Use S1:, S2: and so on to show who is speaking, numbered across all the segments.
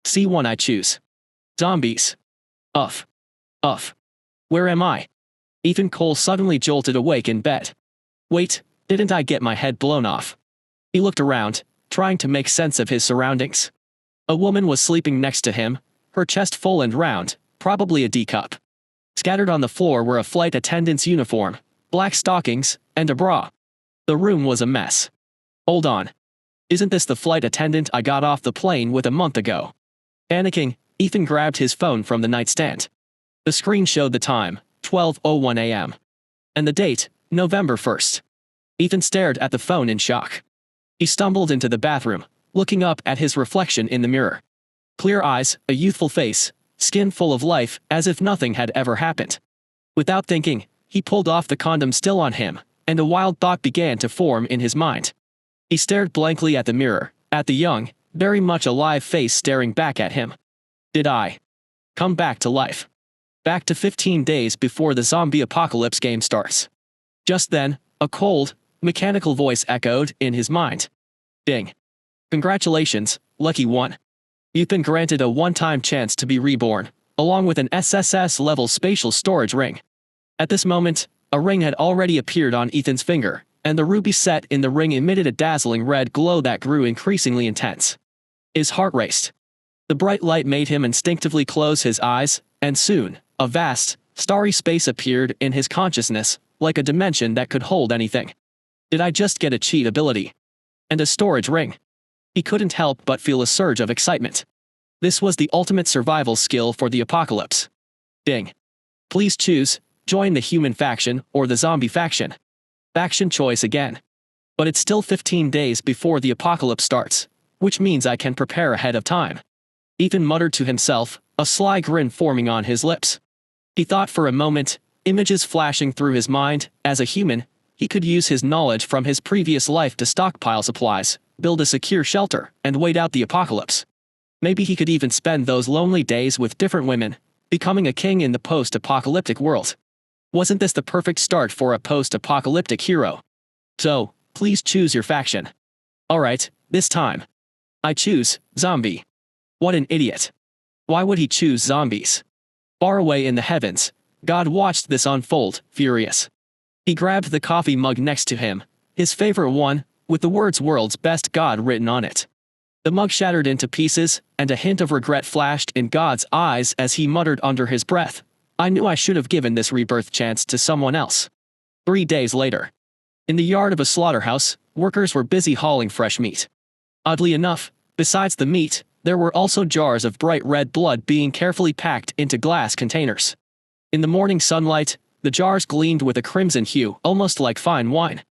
S1: C1 I choose. Zombies. Uff. Uff. Where am I? Ethan Cole suddenly jolted awake in bed. Wait, didn't I get my head blown off? He looked around, trying to make sense of his surroundings. A woman was sleeping next to him, her chest full and round, probably a D cup. Scattered on the floor were a flight attendant's uniform, black stockings, and a bra. The room was a mess. Hold on. Isn't this the flight attendant I got off the plane with a month ago? Panicking, Ethan grabbed his phone from the nightstand. The screen showed the time, 12:01 a.m. And the date, November 1st. Ethan stared at the phone in shock. He stumbled into the bathroom, looking up at his reflection in the mirror. Clear eyes, a youthful face, skin full of life, as if nothing had ever happened. Without thinking, he pulled off the condom still on him, and a wild thought began to form in his mind. He stared blankly at the mirror, at the young, very much alive face staring back at him. Did I come back to life? Back to 15 days before the zombie apocalypse game starts. Just then, a cold, mechanical voice echoed in his mind. Ding. Congratulations, lucky one. You've been granted a one-time chance to be reborn, along with an SSS-level spatial storage ring. At this moment, a ring had already appeared on Ethan's finger, and the ruby set in the ring emitted a dazzling red glow that grew increasingly intense. His heart raced. The bright light made him instinctively close his eyes, and soon, a vast, starry space appeared in his consciousness, like a dimension that could hold anything. Did I just get a cheat ability? And a storage ring? He couldn't help but feel a surge of excitement. This was the ultimate survival skill for the apocalypse. Ding. Please choose, join the human faction or the zombie faction. Faction choice again. But it's still 15 days before the apocalypse starts, which means I can prepare ahead of time. Ethan muttered to himself, a sly grin forming on his lips. He thought for a moment, images flashing through his mind. As a human, he could use his knowledge from his previous life to stockpile supplies, build a secure shelter, and wait out the apocalypse. Maybe he could even spend those lonely days with different women, becoming a king in the post-apocalyptic world. Wasn't this the perfect start for a post-apocalyptic hero? So, please choose your faction. Alright, this time. I choose zombie. What an idiot. Why would he choose zombies? Far away in the heavens, God watched this unfold, furious. He grabbed the coffee mug next to him, his favorite one, with the words "World's Best God" written on it. The mug shattered into pieces, and a hint of regret flashed in God's eyes as he muttered under his breath, I knew I should have given this rebirth chance to someone else. 3 days later. In the yard of a slaughterhouse, workers were busy hauling fresh meat. Oddly enough, besides the meat, there were also jars of bright red blood being carefully packed into glass containers. In the morning sunlight, the jars gleamed with a crimson hue, almost like fine wine.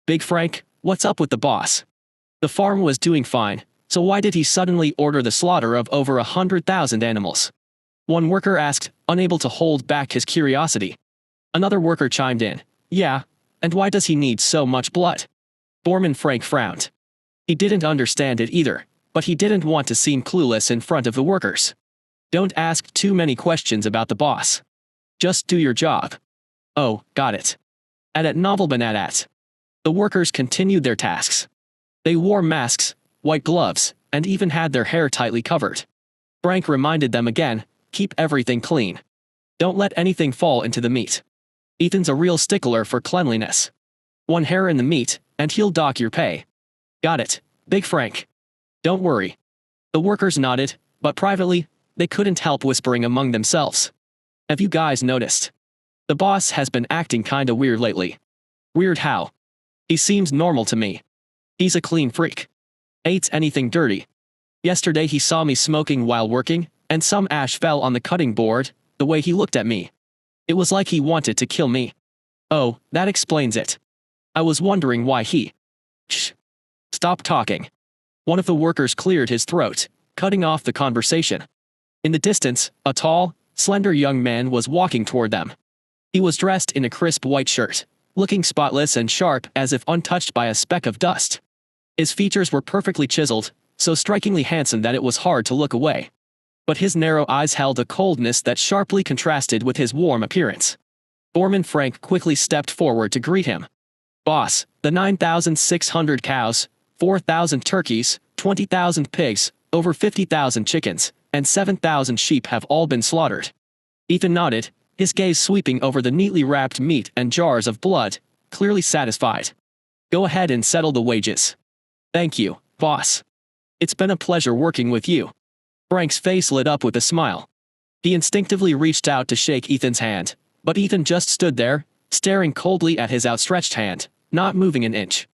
S1: Big Frank, what's up with the boss? The farm was doing fine, so why did he suddenly order the slaughter of over 100,000 animals? One worker asked, unable to hold back his curiosity. Another worker chimed in, yeah, and why does he need so much blood? Foreman Frank frowned. He didn't understand it either, but he didn't want to seem clueless in front of the workers. Don't ask too many questions about the boss. Just do your job. Oh, got it. At Novelbanadat. The workers continued their tasks. They wore masks, white gloves, and even had their hair tightly covered. Frank reminded them again, keep everything clean. Don't let anything fall into the meat. Ethan's a real stickler for cleanliness. One hair in the meat, and he'll dock your pay. Got it, Big Frank. Don't worry. The workers nodded, but privately, they couldn't help whispering among themselves. Have you guys noticed? The boss has been acting kinda weird lately. Weird how? He seems normal to me. He's a clean freak. Hates anything dirty. Yesterday he saw me smoking while working, and some ash fell on the cutting board. The way he looked at me. It was like he wanted to kill me. Oh, that explains it. I was wondering why he... Shh. Stop talking. One of the workers cleared his throat, cutting off the conversation. In the distance, a tall, slender young man was walking toward them. He was dressed in a crisp white shirt, looking spotless and sharp as if untouched by a speck of dust. His features were perfectly chiseled, so strikingly handsome that it was hard to look away. But his narrow eyes held a coldness that sharply contrasted with his warm appearance. Foreman Frank quickly stepped forward to greet him. Boss, the 9,600 cows, 4,000 turkeys, 20,000 pigs, over 50,000 chickens, and 7,000 sheep have all been slaughtered. Ethan nodded, his gaze sweeping over the neatly wrapped meat and jars of blood, clearly satisfied. Go ahead and settle the wages. Thank you, boss. It's been a pleasure working with you. Frank's face lit up with a smile. He instinctively reached out to shake Ethan's hand, but Ethan just stood there, staring coldly at his outstretched hand, not moving an inch.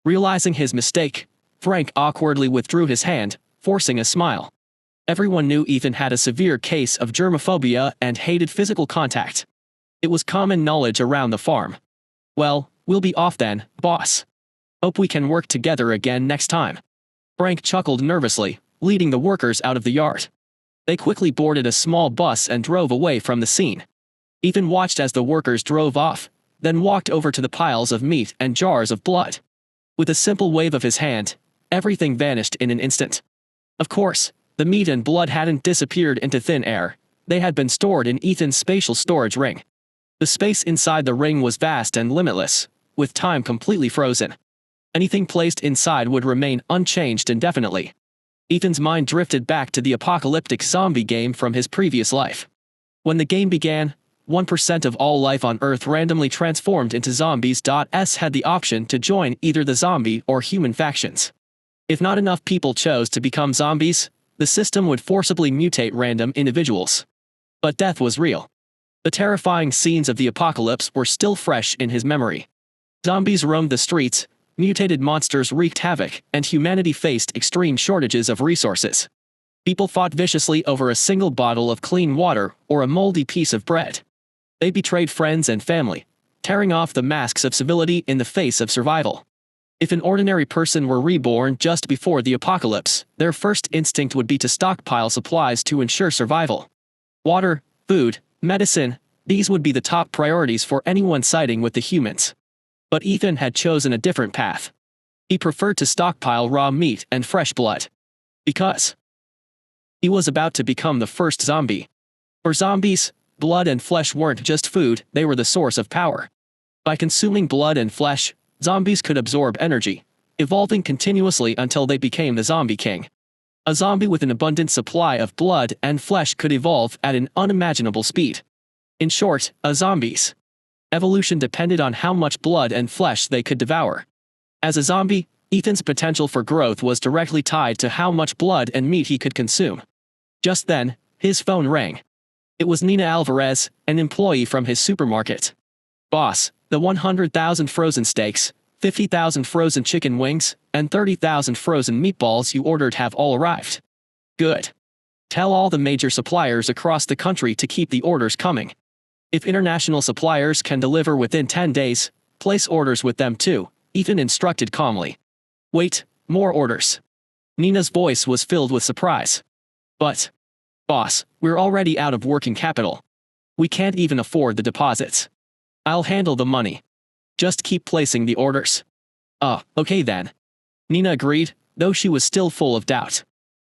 S1: Realizing his mistake, Frank awkwardly withdrew his hand, forcing a smile. Everyone knew Ethan had a severe case of germophobia and hated physical contact. It was common knowledge around the farm. Well, we'll be off then, boss. Hope we can work together again next time. Frank chuckled nervously, leading the workers out of the yard. They quickly boarded a small bus and drove away from the scene. Ethan watched as the workers drove off, then walked over to the piles of meat and jars of blood. With a simple wave of his hand, everything vanished in an instant. Of course, the meat and blood hadn't disappeared into thin air, they had been stored in Ethan's spatial storage ring. The space inside the ring was vast and limitless, with time completely frozen. Anything placed inside would remain unchanged indefinitely. Ethan's mind drifted back to the apocalyptic zombie game from his previous life. When the game began, 1% of all life on Earth randomly transformed into zombies. S had the option to join either the zombie or human factions. If not enough people chose to become zombies, the system would forcibly mutate random individuals. But death was real. The terrifying scenes of the apocalypse were still fresh in his memory. Zombies roamed the streets, mutated monsters wreaked havoc, and humanity faced extreme shortages of resources. People fought viciously over a single bottle of clean water or a moldy piece of bread. They betrayed friends and family, tearing off the masks of civility in the face of survival. If an ordinary person were reborn just before the apocalypse, their first instinct would be to stockpile supplies to ensure survival. Water, food, medicine, these would be the top priorities for anyone siding with the humans. But Ethan had chosen a different path. He preferred to stockpile raw meat and fresh blood. Because he was about to become the first zombie. For zombies, blood and flesh weren't just food, they were the source of power. By consuming blood and flesh, zombies could absorb energy, evolving continuously until they became the Zombie King. A zombie with an abundant supply of blood and flesh could evolve at an unimaginable speed. In short, a zombie's evolution depended on how much blood and flesh they could devour. As a zombie, Ethan's potential for growth was directly tied to how much blood and meat he could consume. Just then, his phone rang. It was Nina Alvarez, an employee from his supermarket. Boss, the 100,000 frozen steaks, 50,000 frozen chicken wings, and 30,000 frozen meatballs you ordered have all arrived. Good. Tell all the major suppliers across the country to keep the orders coming. If international suppliers can deliver within 10 days, place orders with them too, Ethan instructed calmly. Wait, more orders. Nina's voice was filled with surprise. But, boss, we're already out of working capital. We can't even afford the deposits. I'll handle the money. Just keep placing the orders. Okay then. Nina agreed, though she was still full of doubt.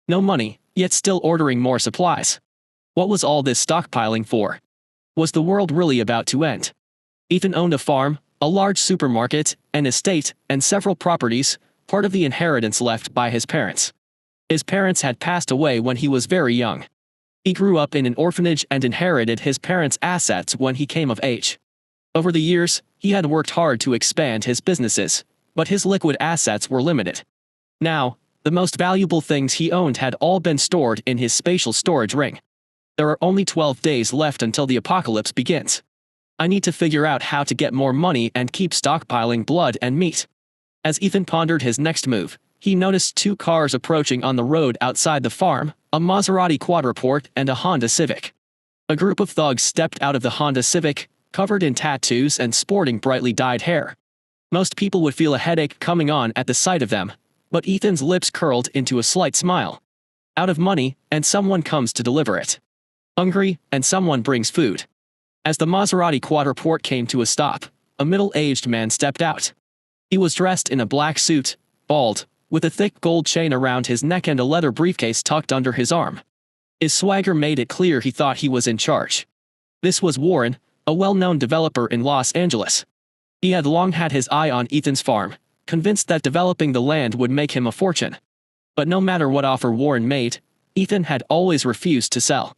S1: No money, yet still ordering more supplies. What was all this stockpiling for? Was the world really about to end? Ethan owned a farm, a large supermarket, an estate, and several properties, part of the inheritance left by his parents. His parents had passed away when he was very young. He grew up in an orphanage and inherited his parents' assets when he came of age. Over the years, he had worked hard to expand his businesses, but his liquid assets were limited. Now, the most valuable things he owned had all been stored in his spatial storage ring. There are only 12 days left until the apocalypse begins. I need to figure out how to get more money and keep stockpiling blood and meat. As Ethan pondered his next move, he noticed two cars approaching on the road outside the farm, a Maserati Quadriport and a Honda Civic. A group of thugs stepped out of the Honda Civic, covered in tattoos and sporting brightly dyed hair. Most people would feel a headache coming on at the sight of them, but Ethan's lips curled into a slight smile. Out of money, and someone comes to deliver it. Hungry, and someone brings food. As the Maserati Quadriport came to a stop, a middle-aged man stepped out. He was dressed in a black suit, bald, with a thick gold chain around his neck and a leather briefcase tucked under his arm. His swagger made it clear he thought he was in charge. This was Warren, a well-known developer in Los Angeles. He had long had his eye on Ethan's farm, convinced that developing the land would make him a fortune. But no matter what offer Warren made, Ethan had always refused to sell.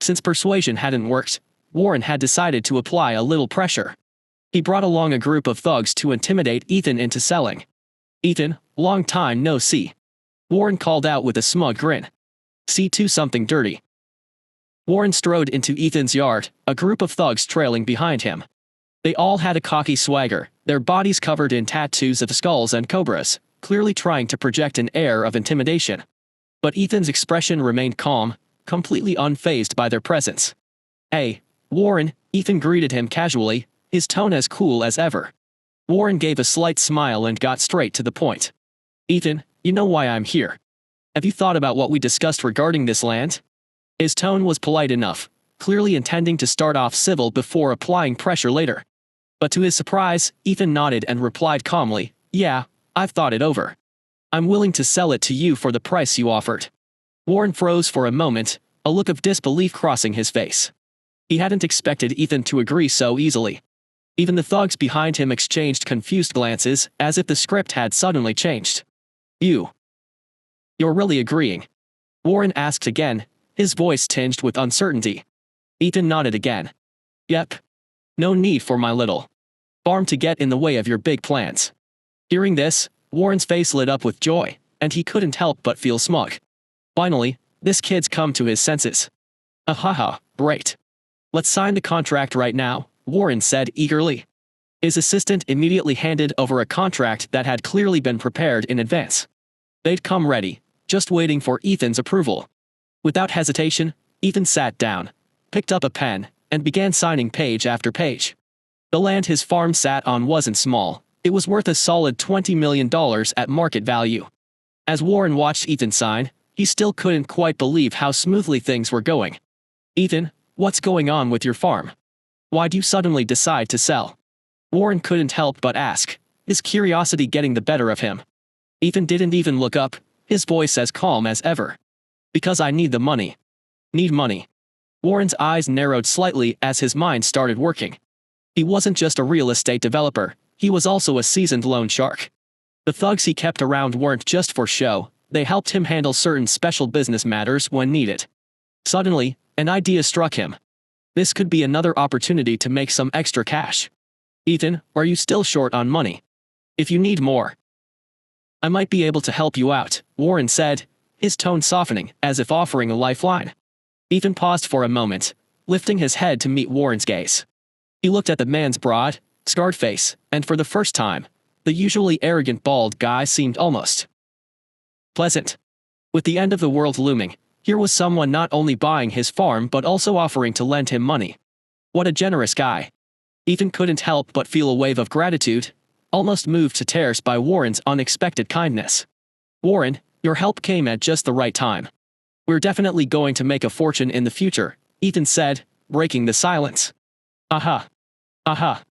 S1: Since persuasion hadn't worked, Warren had decided to apply a little pressure. He brought along a group of thugs to intimidate Ethan into selling. "Ethan, long time no see," Warren called out with a smug grin. "See to something dirty." Warren strode into Ethan's yard, a group of thugs trailing behind him. They all had a cocky swagger, their bodies covered in tattoos of skulls and cobras, clearly trying to project an air of intimidation. But Ethan's expression remained calm, completely unfazed by their presence. "Hey, Warren," Ethan greeted him casually, his tone as cool as ever. Warren gave a slight smile and got straight to the point. "Ethan, you know why I'm here. Have you thought about what we discussed regarding this land?" His tone was polite enough, clearly intending to start off civil before applying pressure later. But to his surprise, Ethan nodded and replied calmly, "Yeah, I've thought it over. I'm willing to sell it to you for the price you offered." Warren froze for a moment, a look of disbelief crossing his face. He hadn't expected Ethan to agree so easily. Even the thugs behind him exchanged confused glances, as if the script had suddenly changed. You're really agreeing?" Warren asked again, his voice tinged with uncertainty. Ethan nodded again. "Yep. No need for my little farm to get in the way of your big plans." Hearing this, Warren's face lit up with joy, and he couldn't help but feel smug. Finally, this kid's come to his senses. "Ahaha, great. Let's sign the contract right now," Warren said eagerly. His assistant immediately handed over a contract that had clearly been prepared in advance. They'd come ready, just waiting for Ethan's approval. Without hesitation, Ethan sat down, picked up a pen, and began signing page after page. The land his farm sat on wasn't small, it was worth a solid $20 million at market value. As Warren watched Ethan sign, he still couldn't quite believe how smoothly things were going. "Ethan, what's going on with your farm? Why'd you suddenly decide to sell?" Warren couldn't help but ask, his curiosity getting the better of him. Ethan didn't even look up, his voice as calm as ever. "Because I need the money." "Need money?" Warren's eyes narrowed slightly as his mind started working. He wasn't just a real estate developer, he was also a seasoned loan shark. The thugs he kept around weren't just for show, they helped him handle certain special business matters when needed. Suddenly, an idea struck him. This could be another opportunity to make some extra cash. "Ethan, are you still short on money? If you need more, I might be able to help you out," Warren said, his tone softening, as if offering a lifeline. Ethan paused for a moment, lifting his head to meet Warren's gaze. He looked at the man's broad, scarred face, and for the first time, the usually arrogant bald guy seemed almost pleasant. With the end of the world looming, here was someone not only buying his farm but also offering to lend him money. What a generous guy. Ethan couldn't help but feel a wave of gratitude, almost moved to tears by Warren's unexpected kindness. "Warren, your help came at just the right time. We're definitely going to make a fortune in the future," Ethan said, breaking the silence. "Aha. Aha."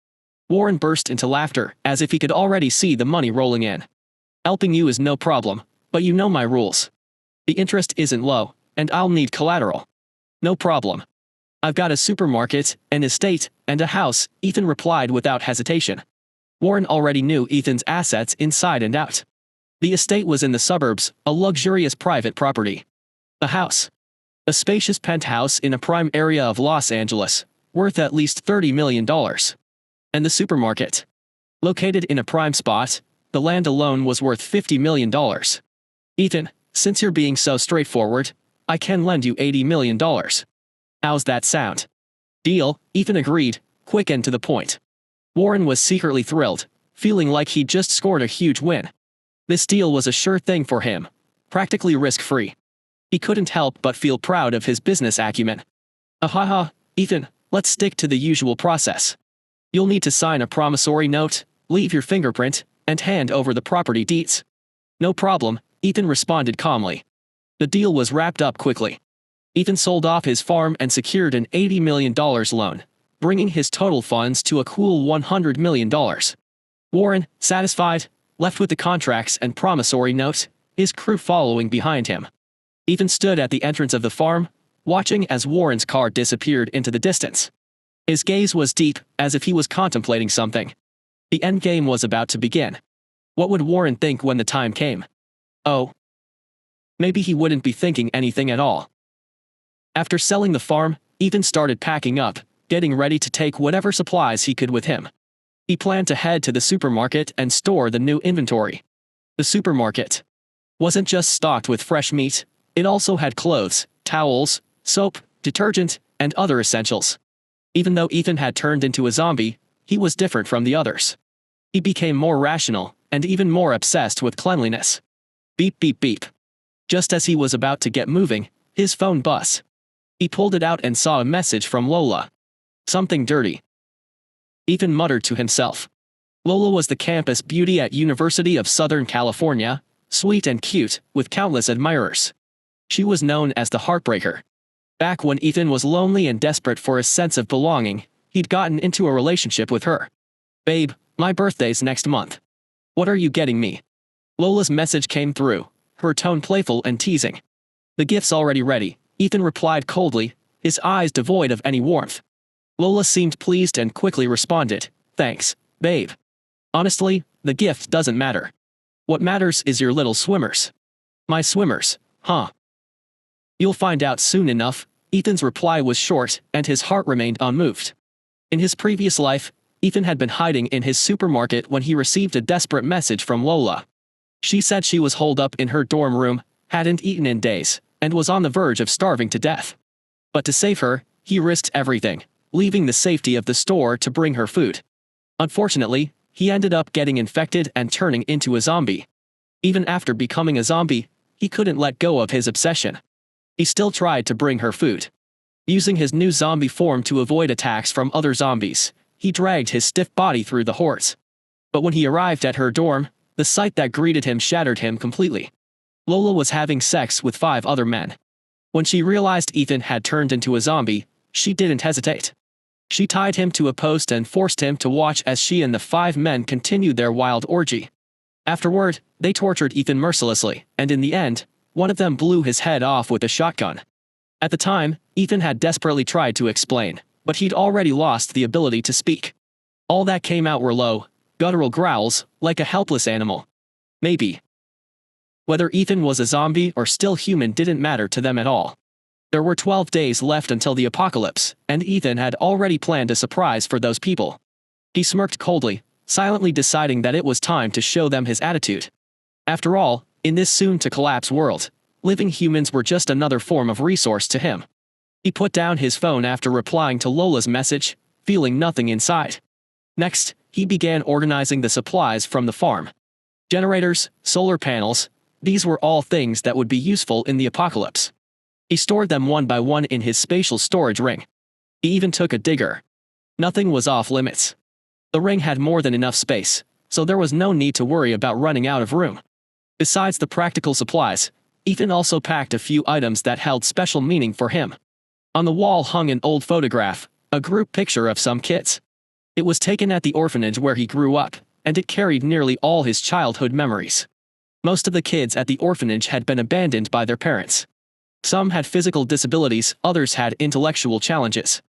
S1: Warren burst into laughter, as if he could already see the money rolling in. "Helping you is no problem, but you know my rules. The interest isn't low, and I'll need collateral." "No problem. I've got a supermarket, an estate, and a house," Ethan replied without hesitation. Warren already knew Ethan's assets inside and out. The estate was in the suburbs, a luxurious private property. The house, a spacious penthouse in a prime area of Los Angeles, worth at least $30 million. And the supermarket, located in a prime spot, the land alone was worth $50 million. "Ethan, since you're being so straightforward, I can lend you $80 million. How's that sound?" "Deal," Ethan agreed, quick and to the point. Warren was secretly thrilled, feeling like he'd just scored a huge win. This deal was a sure thing for him, practically risk-free. He couldn't help but feel proud of his business acumen. "Ahaha, Ethan, let's stick to the usual process. You'll need to sign a promissory note, leave your fingerprint, and hand over the property deeds." "No problem," Ethan responded calmly. The deal was wrapped up quickly. Ethan sold off his farm and secured an $80 million loan, bringing his total funds to a cool $100 million. Warren, satisfied, left with the contracts and promissory note, his crew following behind him. Ethan stood at the entrance of the farm, watching as Warren's car disappeared into the distance. His gaze was deep, as if he was contemplating something. The endgame was about to begin. What would Warren think when the time came? Oh, maybe he wouldn't be thinking anything at all. After selling the farm, Ethan started packing up, getting ready to take whatever supplies he could with him. He planned to head to the supermarket and store the new inventory. The supermarket wasn't just stocked with fresh meat, it also had clothes, towels, soap, detergent, and other essentials. Even though Ethan had turned into a zombie, he was different from the others. He became more rational, and even more obsessed with cleanliness. Beep beep beep. Just as he was about to get moving, his phone buzzed. He pulled it out and saw a message from Lola. Something dirty. Ethan muttered to himself. Lola was the campus beauty at University of Southern California, sweet and cute, with countless admirers. She was known as the Heartbreaker. Back when Ethan was lonely and desperate for a sense of belonging, he'd gotten into a relationship with her. Babe, my birthday's next month. What are you getting me? Lola's message came through, her tone playful and teasing. The gift's already ready, Ethan replied coldly, his eyes devoid of any warmth. Lola seemed pleased and quickly responded, thanks, babe. Honestly, the gift doesn't matter. What matters is your little swimmers. My swimmers, huh? You'll find out soon enough. Ethan's reply was short, and his heart remained unmoved. In his previous life, Ethan had been hiding in his supermarket when he received a desperate message from Lola. She said she was holed up in her dorm room, hadn't eaten in days, and was on the verge of starving to death. But to save her, he risked everything, leaving the safety of the store to bring her food. Unfortunately, he ended up getting infected and turning into a zombie. Even after becoming a zombie, he couldn't let go of his obsession. He still tried to bring her food. Using his new zombie form to avoid attacks from other zombies, he dragged his stiff body through the hordes. But when he arrived at her dorm, the sight that greeted him shattered him completely. Lola was having sex with 5 other men. When she realized Ethan had turned into a zombie, she didn't hesitate. She tied him to a post and forced him to watch as she and the 5 men continued their wild orgy. Afterward, they tortured Ethan mercilessly, and in the end, one of them blew his head off with a shotgun. At the time, Ethan had desperately tried to explain, but he'd already lost the ability to speak. All that came out were low, guttural growls, like a helpless animal. Maybe. Whether Ethan was a zombie or still human didn't matter to them at all. There were 12 days left until the apocalypse, and Ethan had already planned a surprise for those people. He smirked coldly, silently deciding that it was time to show them his attitude. After all, in this soon-to-collapse world, living humans were just another form of resource to him. He put down his phone after replying to Lola's message, feeling nothing inside. Next, he began organizing the supplies from the farm. Generators, solar panels, these were all things that would be useful in the apocalypse. He stored them one by one in his spatial storage ring. He even took a digger. Nothing was off limits. The ring had more than enough space, so there was no need to worry about running out of room. Besides the practical supplies, Ethan also packed a few items that held special meaning for him. On the wall hung an old photograph, a group picture of some kids. It was taken at the orphanage where he grew up, and it carried nearly all his childhood memories. Most of the kids at the orphanage had been abandoned by their parents. Some had physical disabilities, others had intellectual challenges.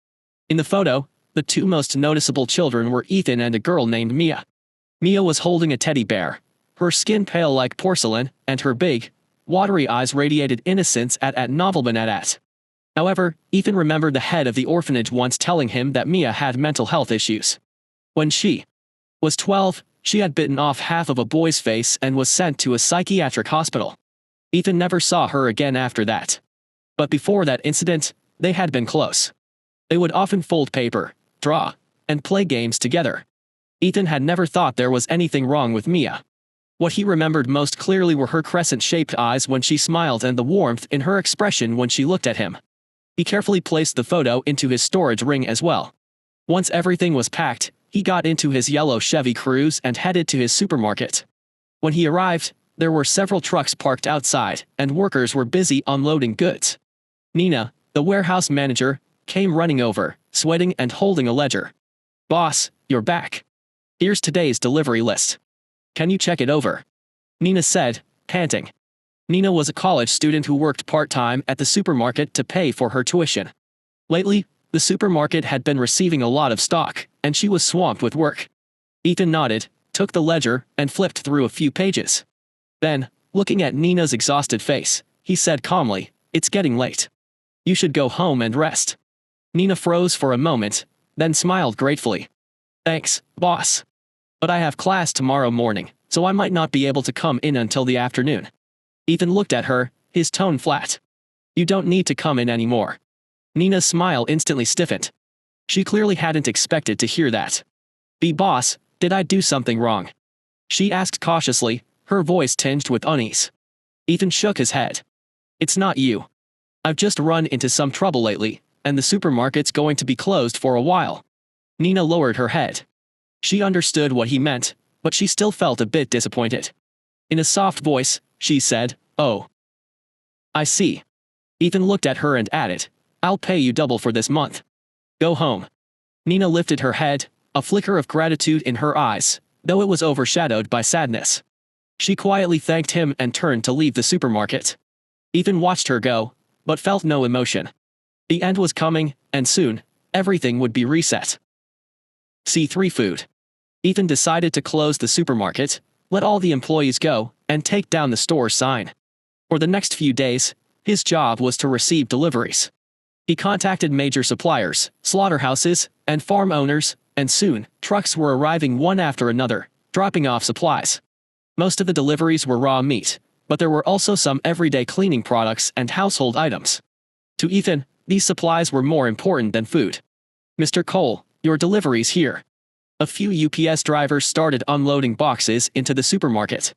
S1: In the photo, the 2 most noticeable children were Ethan and a girl named Mia. Mia was holding a teddy bear, her skin pale like porcelain, and her big, watery eyes radiated innocence at novelbanat. However, Ethan remembered the head of the orphanage once telling him that Mia had mental health issues. When she was 12, she had bitten off half of a boy's face and was sent to a psychiatric hospital. Ethan never saw her again after that. But before that incident, they had been close. They would often fold paper, draw, and play games together. Ethan had never thought there was anything wrong with Mia. What he remembered most clearly were her crescent-shaped eyes when she smiled and the warmth in her expression when she looked at him. He carefully placed the photo into his storage ring as well. Once everything was packed, he got into his yellow Chevy Cruze and headed to his supermarket. When he arrived, there were several trucks parked outside, and workers were busy unloading goods. Nina, the warehouse manager, came running over, sweating and holding a ledger. "Boss, you're back. Here's today's delivery list. Can you check it over?" Nina said, panting. Nina was a college student who worked part-time at the supermarket to pay for her tuition. Lately, the supermarket had been receiving a lot of stock, and she was swamped with work. Ethan nodded, took the ledger, and flipped through a few pages. Then, looking at Nina's exhausted face, he said calmly, "It's getting late. You should go home and rest." Nina froze for a moment, then smiled gratefully. "Thanks, boss. But I have class tomorrow morning, so I might not be able to come in until the afternoon." Ethan looked at her, his tone flat. "You don't need to come in anymore." Nina's smile instantly stiffened. She clearly hadn't expected to hear that. "Boss, did I do something wrong?" she asked cautiously, her voice tinged with unease. Ethan shook his head. "It's not you. I've just run into some trouble lately, and the supermarket's going to be closed for a while." Nina lowered her head. She understood what he meant, but she still felt a bit disappointed. In a soft voice, she said, "Oh. I see." Ethan looked at her and added, "I'll pay you double for this month. Go home." Nina lifted her head, a flicker of gratitude in her eyes, though it was overshadowed by sadness. She quietly thanked him and turned to leave the supermarket. Ethan watched her go, but felt no emotion. The end was coming, and soon, everything would be reset. C3 Food. Ethan decided to close the supermarket, let all the employees go, and take down the store sign. For the next few days, his job was to receive deliveries. He contacted major suppliers, slaughterhouses, and farm owners, and soon, trucks were arriving one after another, dropping off supplies. Most of the deliveries were raw meat, but there were also some everyday cleaning products and household items. To Ethan, these supplies were more important than food. "Mr. Cole, your delivery's here." A few UPS drivers started unloading boxes into the supermarket.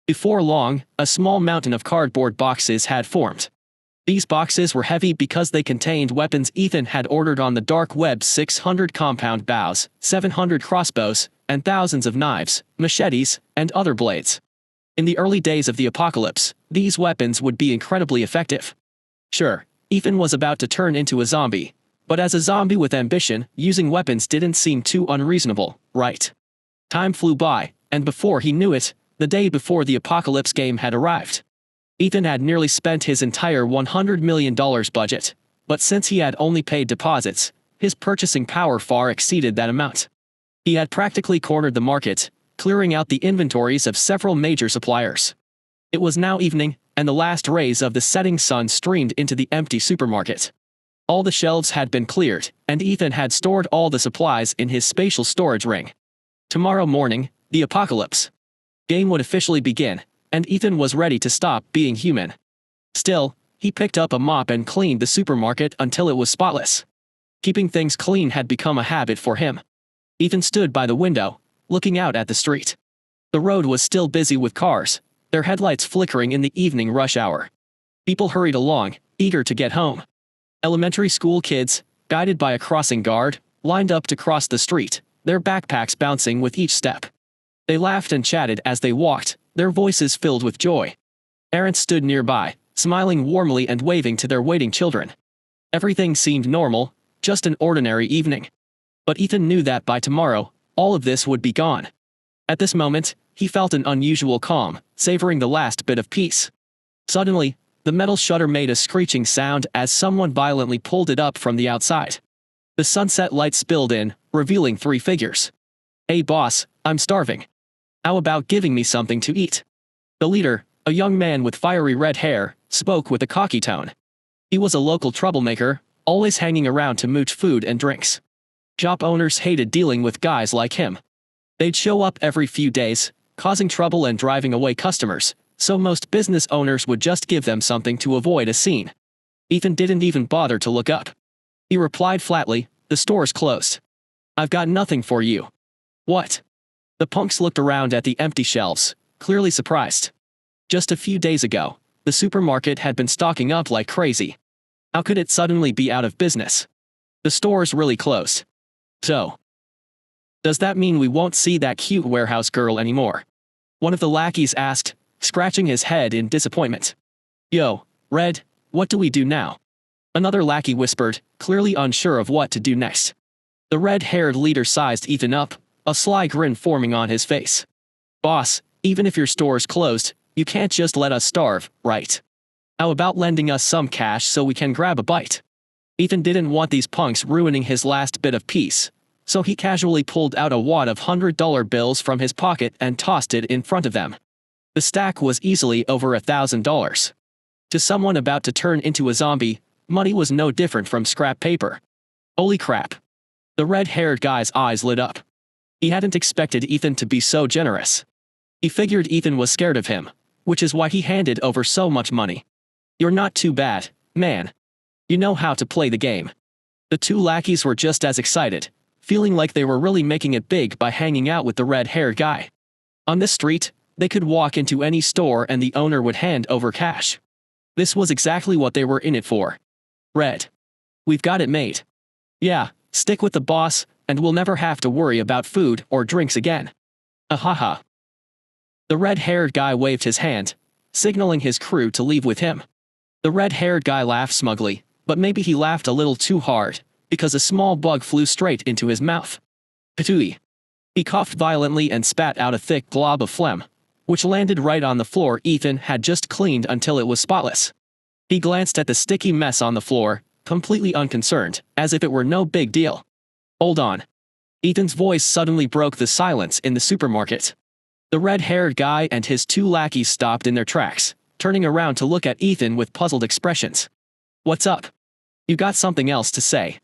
S1: Before long, a small mountain of cardboard boxes had formed. These boxes were heavy because they contained weapons Ethan had ordered on the dark web: 600 compound bows, 700 crossbows, and thousands of knives, machetes, and other blades. In the early days of the apocalypse, these weapons would be incredibly effective. Sure, Ethan was about to turn into a zombie, but as a zombie with ambition, using weapons didn't seem too unreasonable, right? Time flew by, and before he knew it, the day before the apocalypse game had arrived. Ethan had nearly spent his entire $100 million budget, but since he had only paid deposits, his purchasing power far exceeded that amount. He had practically cornered the market, clearing out the inventories of several major suppliers. It was now evening, and the last rays of the setting sun streamed into the empty supermarket. All the shelves had been cleared, and Ethan had stored all the supplies in his spatial storage ring. Tomorrow morning, the apocalypse game would officially begin, and Ethan was ready to stop being human. Still, he picked up a mop and cleaned the supermarket until it was spotless. Keeping things clean had become a habit for him. Ethan stood by the window, looking out at the street. The road was still busy with cars, their headlights flickering in the evening rush hour. People hurried along, eager to get home. Elementary school kids, guided by a crossing guard, lined up to cross the street, their backpacks bouncing with each step. They laughed and chatted as they walked, their voices filled with joy. Parents stood nearby, smiling warmly and waving to their waiting children. Everything seemed normal, just an ordinary evening. But Ethan knew that by tomorrow, all of this would be gone. At this moment, he felt an unusual calm, savoring the last bit of peace. Suddenly, the metal shutter made a screeching sound as someone violently pulled it up from the outside. The sunset light spilled in, revealing three figures. "Hey boss, I'm starving. How about giving me something to eat?" The leader, a young man with fiery red hair, spoke with a cocky tone. He was a local troublemaker, always hanging around to mooch food and drinks. Shop owners hated dealing with guys like him. They'd show up every few days, causing trouble and driving away customers, so most business owners would just give them something to avoid a scene. Ethan didn't even bother to look up. He replied flatly, "The store's closed. I've got nothing for you." "What?" The punks looked around at the empty shelves, clearly surprised. Just a few days ago, the supermarket had been stocking up like crazy. How could it suddenly be out of business? The store's really closed. So, does that mean we won't see that cute warehouse girl anymore? One of the lackeys asked, scratching his head in disappointment. "Yo, Red, what do we do now?" Another lackey whispered, clearly unsure of what to do next. The red-haired leader sized Ethan up, a sly grin forming on his face. "Boss, even if your store's closed, you can't just let us starve, right? How about lending us some cash so we can grab a bite?" Ethan didn't want these punks ruining his last bit of peace, so he casually pulled out a wad of $100 bills from his pocket and tossed it in front of them. The stack was easily over $1,000. To someone about to turn into a zombie, money was no different from scrap paper. Holy crap. The red-haired guy's eyes lit up. He hadn't expected Ethan to be so generous. He figured Ethan was scared of him, which is why he handed over so much money. You're not too bad, man. You know how to play the game. The two lackeys were just as excited, feeling like they were really making it big by hanging out with the red-haired guy. On this street, they could walk into any store and the owner would hand over cash. This was exactly what they were in it for. Red. We've got it made. Yeah, stick with the boss, and we'll never have to worry about food or drinks again. Ahaha. The red-haired guy waved his hand, signaling his crew to leave with him. The red-haired guy laughed smugly, but maybe he laughed a little too hard, because a small bug flew straight into his mouth. Patooey. He coughed violently and spat out a thick glob of phlegm, which landed right on the floor Ethan had just cleaned until it was spotless. He glanced at the sticky mess on the floor, completely unconcerned, as if it were no big deal. Hold on. Ethan's voice suddenly broke the silence in the supermarket. The red-haired guy and his two lackeys stopped in their tracks, turning around to look at Ethan with puzzled expressions. What's up? You got something else to say?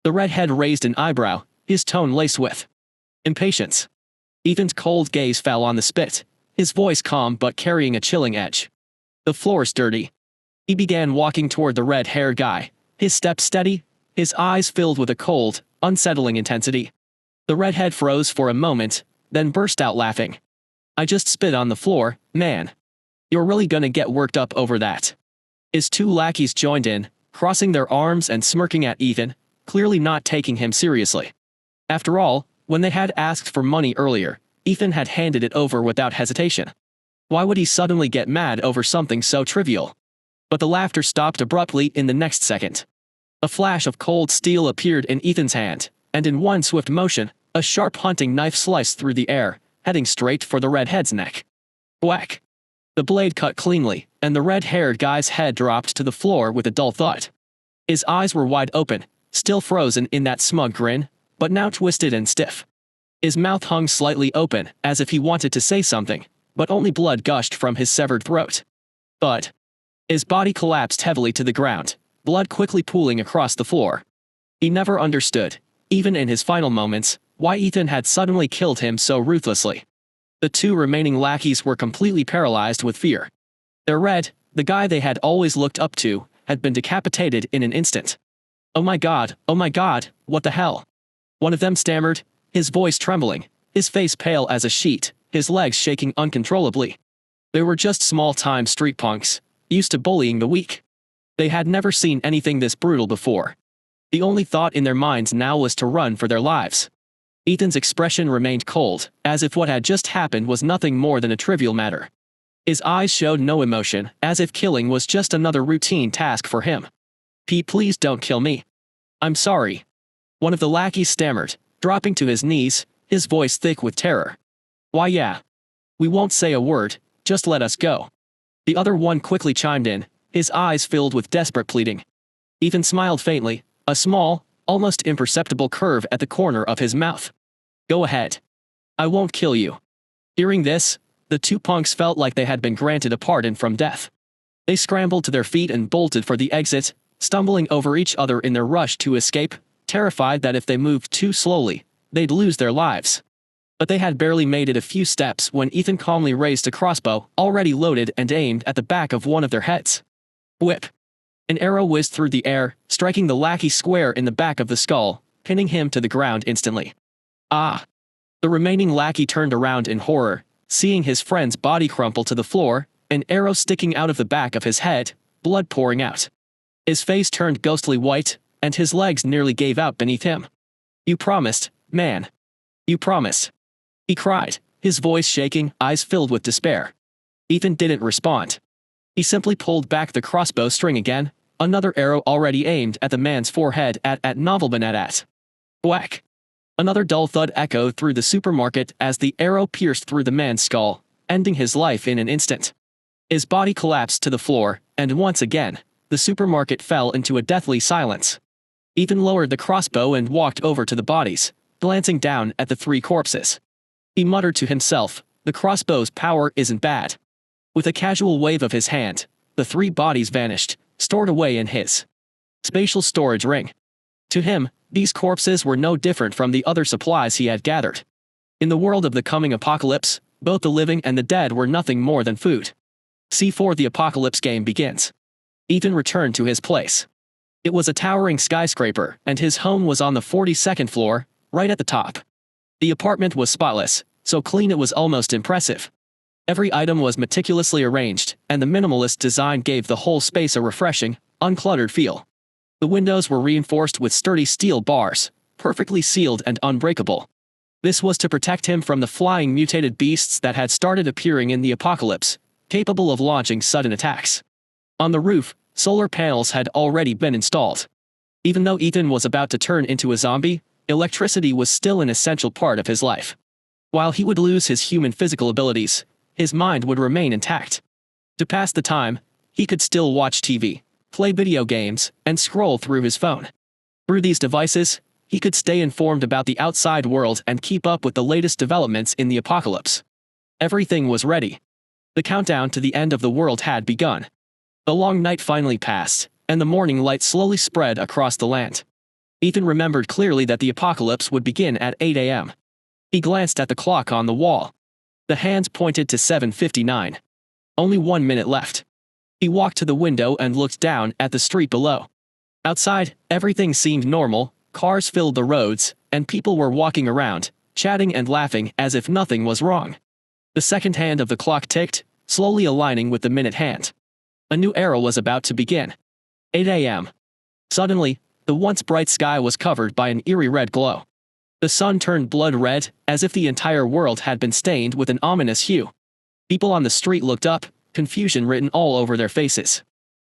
S1: The redhead raised an eyebrow, his tone laced with impatience. Ethan's cold gaze fell on the spit, his voice calm but carrying a chilling edge. The floor's dirty. He began walking toward the red-haired guy, his step steady, his eyes filled with a cold, unsettling intensity. The redhead froze for a moment, then burst out laughing. I just spit on the floor, man. You're really gonna get worked up over that. His two lackeys joined in, crossing their arms and smirking at Ethan, clearly not taking him seriously. After all, when they had asked for money earlier, Ethan had handed it over without hesitation. Why would he suddenly get mad over something so trivial? But the laughter stopped abruptly in the next second. A flash of cold steel appeared in Ethan's hand, and in one swift motion, a sharp hunting knife sliced through the air, heading straight for the redhead's neck. Whack! The blade cut cleanly, and the red-haired guy's head dropped to the floor with a dull thud. His eyes were wide open, still frozen in that smug grin, but now twisted and stiff. His mouth hung slightly open, as if he wanted to say something, but only blood gushed from his severed throat. Thud. His body collapsed heavily to the ground, blood quickly pooling across the floor. He never understood, even in his final moments, why Ethan had suddenly killed him so ruthlessly. The two remaining lackeys were completely paralyzed with fear. Their red, the guy they had always looked up to, had been decapitated in an instant. Oh my god, what the hell? One of them stammered, his voice trembling, his face pale as a sheet, his legs shaking uncontrollably. They were just small-time street punks, used to bullying the weak. They had never seen anything this brutal before. The only thought in their minds now was to run for their lives. Ethan's expression remained cold, as if what had just happened was nothing more than a trivial matter. His eyes showed no emotion, as if killing was just another routine task for him. Pete, please don't kill me. I'm sorry. One of the lackeys stammered, dropping to his knees, his voice thick with terror. Why yeah. We won't say a word, just let us go. The other one quickly chimed in, his eyes filled with desperate pleading. Ethan smiled faintly, a small, almost imperceptible curve at the corner of his mouth. Go ahead. I won't kill you. Hearing this, the two punks felt like they had been granted a pardon from death. They scrambled to their feet and bolted for the exit, stumbling over each other in their rush to escape, terrified that if they moved too slowly, they'd lose their lives. But they had barely made it a few steps when Ethan calmly raised a crossbow, already loaded and aimed at the back of one of their heads. Whip! An arrow whizzed through the air, striking the lackey square in the back of the skull, pinning him to the ground instantly. Ah! The remaining lackey turned around in horror, seeing his friend's body crumple to the floor, an arrow sticking out of the back of his head, blood pouring out. His face turned ghostly white, and his legs nearly gave out beneath him. You promised, man. You promised. He cried, his voice shaking, eyes filled with despair. Ethan didn't respond. He simply pulled back the crossbow string again, another arrow already aimed at the man's forehead at Novelman. Whack! Another dull thud echoed through the supermarket as the arrow pierced through the man's skull, ending his life in an instant. His body collapsed to the floor, and once again, the supermarket fell into a deathly silence. Ethan lowered the crossbow and walked over to the bodies, glancing down at the three corpses. He muttered to himself, the crossbow's power isn't bad. With a casual wave of his hand, the 3 bodies vanished, stored away in his spatial storage ring. To him, these corpses were no different from the other supplies he had gathered. In the world of the coming apocalypse, both the living and the dead were nothing more than food. C4 The apocalypse game begins. Ethan returned to his place. It was a towering skyscraper, and his home was on the 42nd floor, right at the top. The apartment was spotless, so clean it was almost impressive. Every item was meticulously arranged, and the minimalist design gave the whole space a refreshing, uncluttered feel. The windows were reinforced with sturdy steel bars, perfectly sealed and unbreakable. This was to protect him from the flying mutated beasts that had started appearing in the apocalypse, capable of launching sudden attacks. On the roof, solar panels had already been installed. Even though Ethan was about to turn into a zombie, electricity was still an essential part of his life. While he would lose his human physical abilities, his mind would remain intact. To pass the time, he could still watch TV, play video games, and scroll through his phone. Through these devices, he could stay informed about the outside world and keep up with the latest developments in the apocalypse. Everything was ready. The countdown to the end of the world had begun. The long night finally passed, and the morning light slowly spread across the land. Ethan remembered clearly that the apocalypse would begin at 8 a.m. He glanced at the clock on the wall. The hands pointed to 7:59. Only 1 minute left. He walked to the window and looked down at the street below. Outside, everything seemed normal, cars filled the roads, and people were walking around, chatting and laughing as if nothing was wrong. The second hand of the clock ticked, slowly aligning with the minute hand. A new era was about to begin. 8 a.m. Suddenly, the once bright sky was covered by an eerie red glow. The sun turned blood red, as if the entire world had been stained with an ominous hue. People on the street looked up, confusion written all over their faces.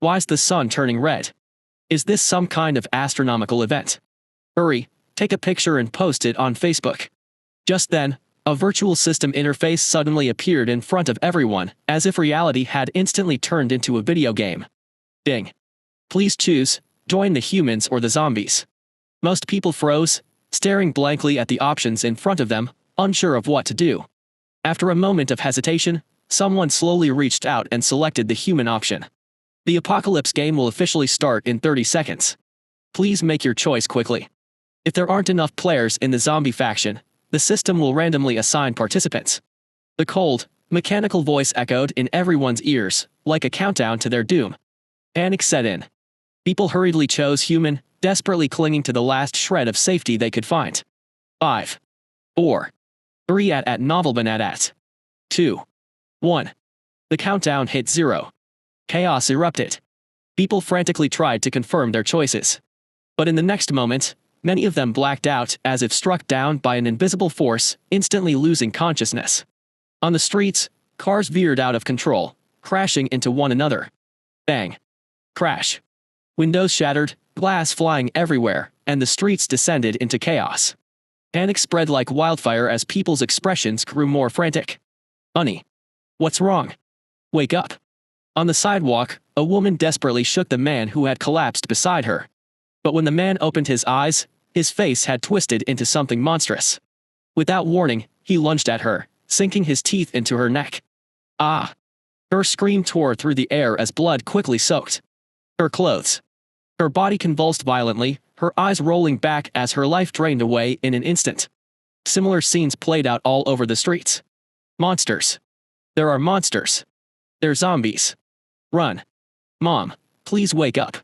S1: Why's the sun turning red? Is this some kind of astronomical event? Hurry, take a picture and post it on Facebook. Just then, a virtual system interface suddenly appeared in front of everyone, as if reality had instantly turned into a video game. Ding. Please choose, join the humans or the zombies. Most people froze, staring blankly at the options in front of them, unsure of what to do. After a moment of hesitation, someone slowly reached out and selected the human option. The apocalypse game will officially start in 30 seconds. Please make your choice quickly. If there aren't enough players in the zombie faction, the system will randomly assign participants. The cold, mechanical voice echoed in everyone's ears, like a countdown to their doom. Panic set in. People hurriedly chose human, desperately clinging to the last shred of safety they could find. 5, 4, 3 at novelban at 2, 1. The countdown hit 0. Chaos erupted. People frantically tried to confirm their choices. But in the next moment, many of them blacked out as if struck down by an invisible force, instantly losing consciousness. On the streets, cars veered out of control, crashing into one another. Bang. Crash. Windows shattered, glass flying everywhere, and the streets descended into chaos. Panic spread like wildfire as people's expressions grew more frantic. Honey. What's wrong? Wake up. On the sidewalk, a woman desperately shook the man who had collapsed beside her. But when the man opened his eyes, his face had twisted into something monstrous. Without warning, he lunged at her, sinking his teeth into her neck. Ah! Her scream tore through the air as blood quickly soaked her clothes. Her body convulsed violently, her eyes rolling back as her life drained away in an instant. Similar scenes played out all over the streets. Monsters. There are monsters. They're zombies. Run. Mom, please wake up.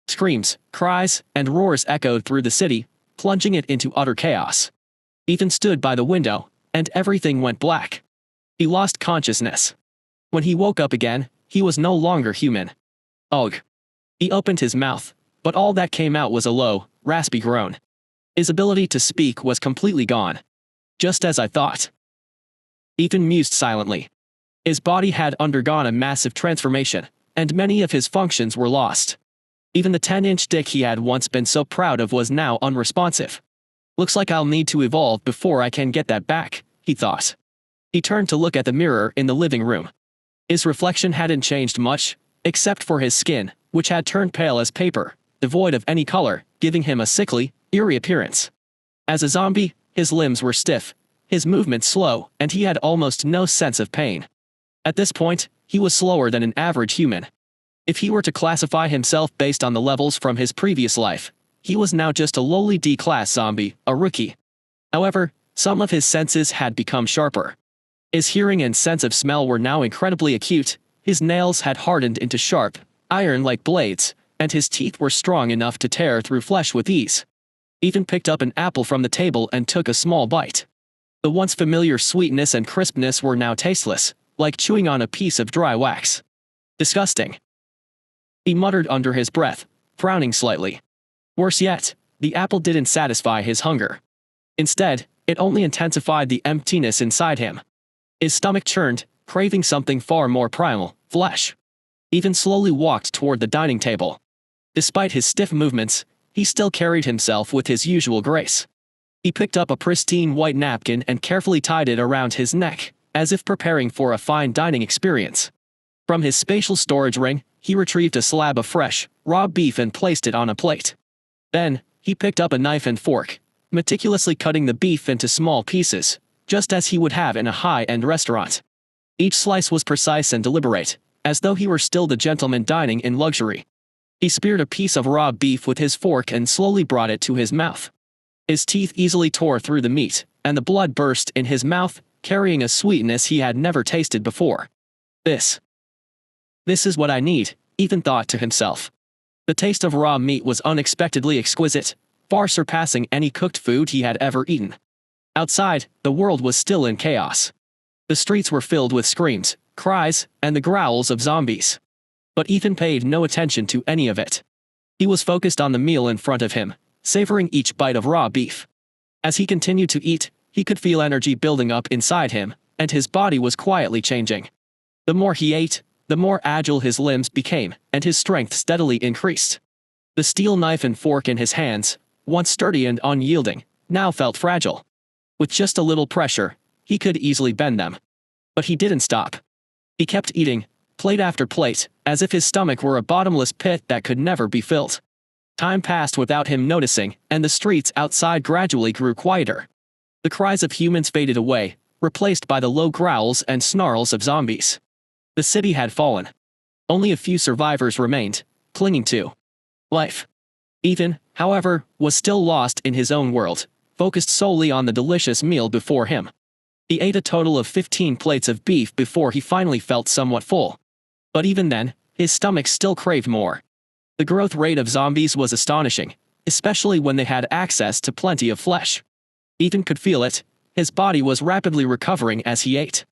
S1: Screams, cries, and roars echoed through the city, plunging it into utter chaos. Ethan stood by the window, and everything went black. He lost consciousness. When he woke up again, he was no longer human. Ugh. He opened his mouth, but all that came out was a low, raspy groan. His ability to speak was completely gone. Just as I thought. Ethan mused silently. His body had undergone a massive transformation, and many of his functions were lost. Even the 10-inch dick he had once been so proud of was now unresponsive. Looks like I'll need to evolve before I can get that back, he thought. He turned to look at the mirror in the living room. His reflection hadn't changed much, except for his skin, which had turned pale as paper, devoid of any color, giving him a sickly, eerie appearance. As a zombie, his limbs were stiff, his movements slow, and he had almost no sense of pain. At this point, he was slower than an average human. If he were to classify himself based on the levels from his previous life, he was now just a lowly D-class zombie, a rookie. However, some of his senses had become sharper. His hearing and sense of smell were now incredibly acute, his nails had hardened into sharp, iron-like blades, and his teeth were strong enough to tear through flesh with ease. Ethan picked up an apple from the table and took a small bite. The once familiar sweetness and crispness were now tasteless, like chewing on a piece of dry wax. Disgusting. He muttered under his breath, frowning slightly. Worse yet, the apple didn't satisfy his hunger. Instead, it only intensified the emptiness inside him. His stomach churned, craving something far more primal, flesh. Ethan slowly walked toward the dining table. Despite his stiff movements, he still carried himself with his usual grace. He picked up a pristine white napkin and carefully tied it around his neck, as if preparing for a fine dining experience. From his spatial storage ring, he retrieved a slab of fresh, raw beef and placed it on a plate. Then, he picked up a knife and fork, meticulously cutting the beef into small pieces, just as he would have in a high-end restaurant. Each slice was precise and deliberate, as though he were still the gentleman dining in luxury. He speared a piece of raw beef with his fork and slowly brought it to his mouth. His teeth easily tore through the meat, and the blood burst in his mouth, carrying a sweetness he had never tasted before. This is what I need, Ethan thought to himself. The taste of raw meat was unexpectedly exquisite, far surpassing any cooked food he had ever eaten. Outside, the world was still in chaos. The streets were filled with screams, cries, and the growls of zombies. But Ethan paid no attention to any of it. He was focused on the meal in front of him, savoring each bite of raw beef. As he continued to eat, he could feel energy building up inside him, and his body was quietly changing. The more he ate, the more agile his limbs became, and his strength steadily increased. The steel knife and fork in his hands, once sturdy and unyielding, now felt fragile. With just a little pressure, he could easily bend them. But he didn't stop. He kept eating, plate after plate, as if his stomach were a bottomless pit that could never be filled. Time passed without him noticing, and the streets outside gradually grew quieter. The cries of humans faded away, replaced by the low growls and snarls of zombies. The city had fallen. Only a few survivors remained, clinging to life. Ethan, however, was still lost in his own world, focused solely on the delicious meal before him. He ate a total of 15 plates of beef before he finally felt somewhat full. But even then, his stomach still craved more. The growth rate of zombies was astonishing, especially when they had access to plenty of flesh. Ethan could feel it. His body was rapidly recovering as he ate.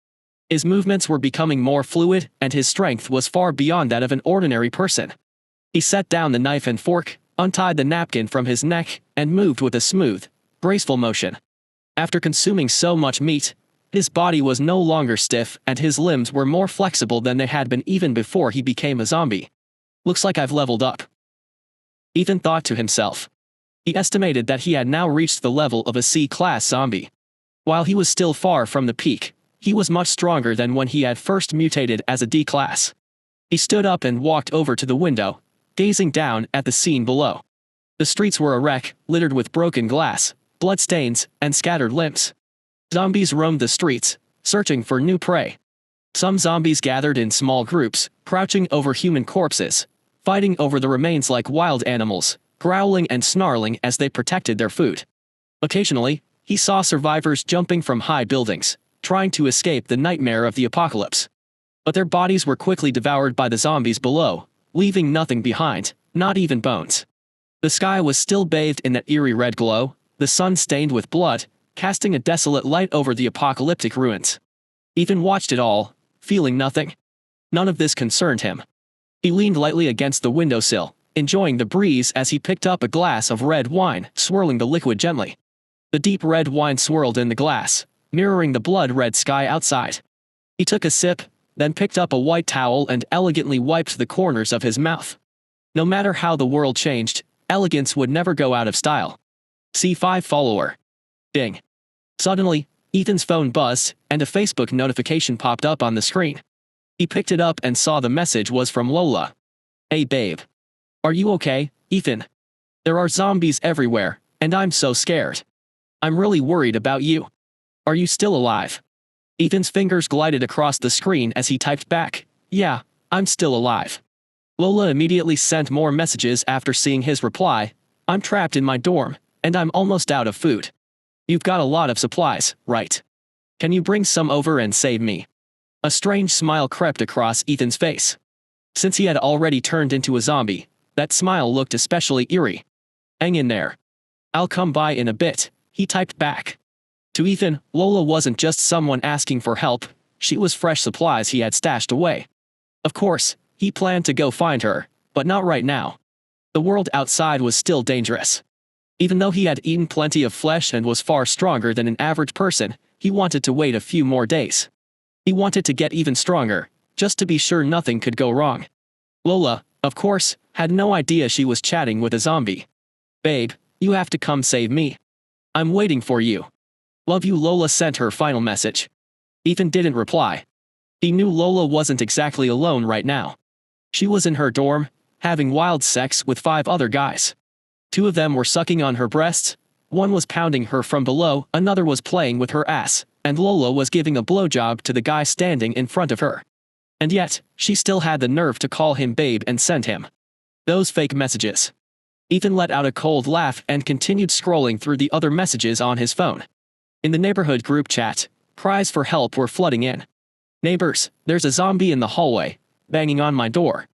S1: His movements were becoming more fluid, and his strength was far beyond that of an ordinary person. He set down the knife and fork, untied the napkin from his neck, and moved with a smooth, graceful motion. After consuming so much meat, his body was no longer stiff and his limbs were more flexible than they had been even before he became a zombie. Looks like I've leveled up, Ethan thought to himself. He estimated that he had now reached the level of a C-class zombie. While he was still far from the peak, he was much stronger than when he had first mutated as a D-class. He stood up and walked over to the window, gazing down at the scene below. The streets were a wreck, littered with broken glass, bloodstains, and scattered limbs. Zombies roamed the streets, searching for new prey. Some zombies gathered in small groups, crouching over human corpses, fighting over the remains like wild animals, growling and snarling as they protected their food. Occasionally, he saw survivors jumping from high buildings, trying to escape the nightmare of the apocalypse. But their bodies were quickly devoured by the zombies below, leaving nothing behind, not even bones. The sky was still bathed in that eerie red glow, the sun stained with blood, casting a desolate light over the apocalyptic ruins. Ethan watched it all, feeling nothing. None of this concerned him. He leaned lightly against the windowsill, enjoying the breeze as he picked up a glass of red wine, swirling the liquid gently. The deep red wine swirled in the glass, mirroring the blood-red sky outside. He took a sip, then picked up a white towel and elegantly wiped the corners of his mouth. No matter how the world changed, elegance would never go out of style. C5 follower. Ding. Suddenly, Ethan's phone buzzed, and a Facebook notification popped up on the screen. He picked it up and saw the message was from Lola. Hey babe. Are you okay, Ethan? There are zombies everywhere, and I'm so scared. I'm really worried about you. Are you still alive? Ethan's fingers glided across the screen as he typed back, yeah, I'm still alive. Lola immediately sent more messages after seeing his reply. I'm trapped in my dorm, and I'm almost out of food. You've got a lot of supplies, right? Can you bring some over and save me? A strange smile crept across Ethan's face. Since he had already turned into a zombie, that smile looked especially eerie. Hang in there. I'll come by in a bit, he typed back. To Ethan, Lola wasn't just someone asking for help, she was fresh supplies he had stashed away. Of course, he planned to go find her, but not right now. The world outside was still dangerous. Even though he had eaten plenty of flesh and was far stronger than an average person, he wanted to wait a few more days. He wanted to get even stronger, just to be sure nothing could go wrong. Lola, of course, had no idea she was chatting with a zombie. Babe, you have to come save me. I'm waiting for you. Love you. Lola sent her final message. Ethan didn't reply. He knew Lola wasn't exactly alone right now. She was in her dorm, having wild sex with 5 other guys. 2 of them were sucking on her breasts, one was pounding her from below, another was playing with her ass, and Lola was giving a blowjob to the guy standing in front of her. And yet, she still had the nerve to call him babe and send him those fake messages. Ethan let out a cold laugh and continued scrolling through the other messages on his phone. In the neighborhood group chat, cries for help were flooding in. Neighbors, there's a zombie in the hallway, banging on my door.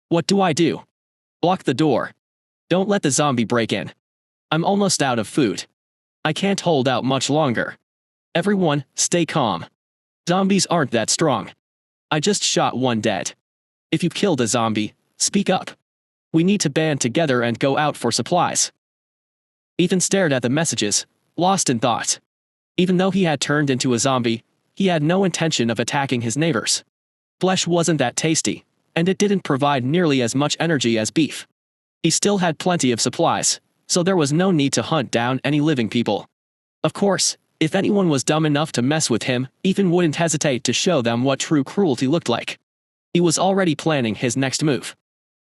S1: What do I do? Block the door. Don't let the zombie break in. I'm almost out of food. I can't hold out much longer. Everyone, stay calm. Zombies aren't that strong. I just shot one dead. If you killed a zombie, speak up. We need to band together and go out for supplies. Ethan stared at the messages, lost in thought. Even though he had turned into a zombie, he had no intention of attacking his neighbors. Flesh wasn't that tasty, and it didn't provide nearly as much energy as beef. He still had plenty of supplies, so there was no need to hunt down any living people. Of course, if anyone was dumb enough to mess with him, Ethan wouldn't hesitate to show them what true cruelty looked like. He was already planning his next move.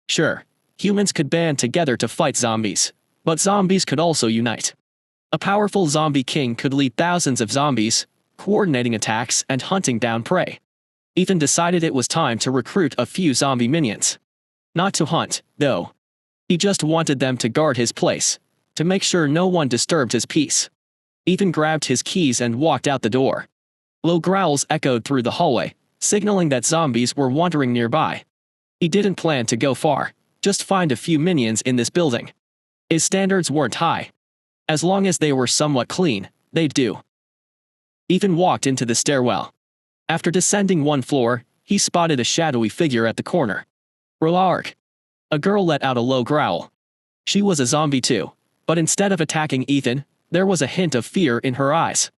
S1: Sure, humans could band together to fight zombies, but zombies could also unite. A powerful zombie king could lead thousands of zombies, coordinating attacks and hunting down prey. Ethan decided it was time to recruit a few zombie minions. Not to hunt, though. He just wanted them to guard his place, to make sure no one disturbed his peace. Ethan grabbed his keys and walked out the door. Low growls echoed through the hallway, signaling that zombies were wandering nearby. He didn't plan to go far, just find a few minions in this building. His standards weren't high. As long as they were somewhat clean, they'd do. Ethan walked into the stairwell. After descending 1 floor, he spotted a shadowy figure at the corner. Roark. A girl let out a low growl. She was a zombie too, but instead of attacking Ethan, there was a hint of fear in her eyes.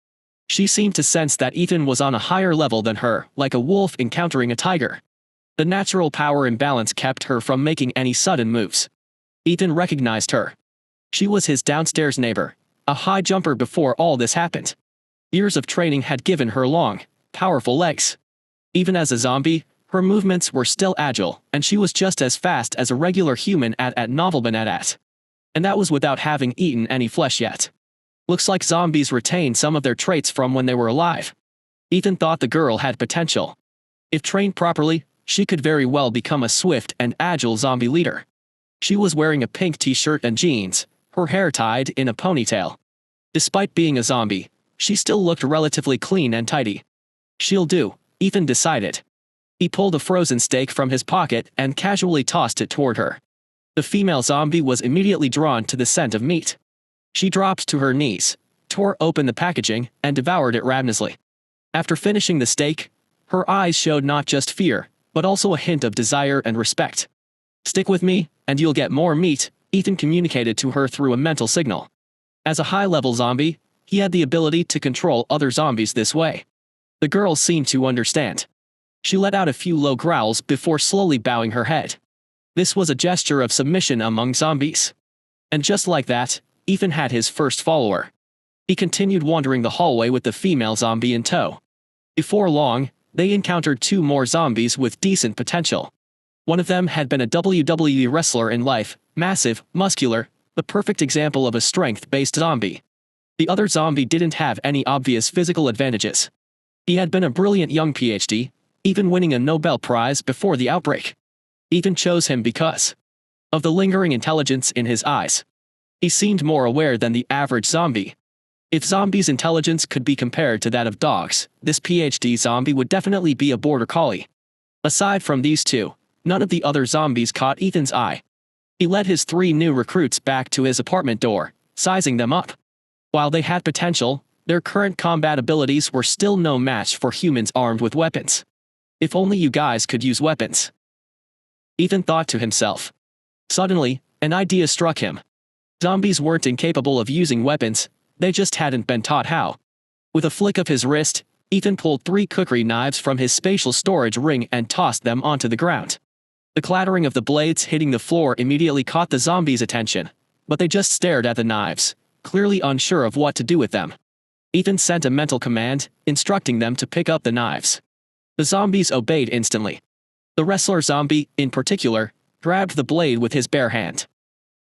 S1: She seemed to sense that Ethan was on a higher level than her, like a wolf encountering a tiger. The natural power imbalance kept her from making any sudden moves. Ethan recognized her. She was his downstairs neighbor, a high jumper before all this happened. Years of training had given her long, powerful legs. Even as a zombie, her movements were still agile, and she was just as fast as a regular human at novelman at. And that was without having eaten any flesh yet. Looks like zombies retain some of their traits from when they were alive. Ethan thought the girl had potential. If trained properly, she could very well become a swift and agile zombie leader. She was wearing a pink t-shirt and jeans, her hair tied in a ponytail. Despite being a zombie, she still looked relatively clean and tidy. She'll do, Ethan decided. He pulled a frozen steak from his pocket and casually tossed it toward her. The female zombie was immediately drawn to the scent of meat. She dropped to her knees, tore open the packaging, and devoured it ravenously. After finishing the steak, her eyes showed not just fear, but also a hint of desire and respect. Stick with me, and you'll get more meat, Ethan communicated to her through a mental signal. As a high-level zombie, he had the ability to control other zombies this way. The girl seemed to understand. She let out a few low growls before slowly bowing her head. This was a gesture of submission among zombies. And just like that, Ethan had his first follower. He continued wandering the hallway with the female zombie in tow. Before long, they encountered 2 more zombies with decent potential. One of them had been a WWE wrestler in life, massive, muscular, the perfect example of a strength-based zombie. The other zombie didn't have any obvious physical advantages. He had been a brilliant young PhD, even winning a Nobel Prize before the outbreak. Ethan chose him because of the lingering intelligence in his eyes. He seemed more aware than the average zombie. If zombies' intelligence could be compared to that of dogs, this PhD zombie would definitely be a border collie. Aside from these two, none of the other zombies caught Ethan's eye. He led his 3 new recruits back to his apartment door, sizing them up. While they had potential, their current combat abilities were still no match for humans armed with weapons. If only you guys could use weapons, Ethan thought to himself. Suddenly, an idea struck him. Zombies weren't incapable of using weapons, they just hadn't been taught how. With a flick of his wrist, Ethan pulled 3 cookery knives from his spatial storage ring and tossed them onto the ground. The clattering of the blades hitting the floor immediately caught the zombies' attention, but they just stared at the knives, clearly unsure of what to do with them. Ethan sent a mental command, instructing them to pick up the knives. The zombies obeyed instantly. The wrestler zombie, in particular, grabbed the blade with his bare hand.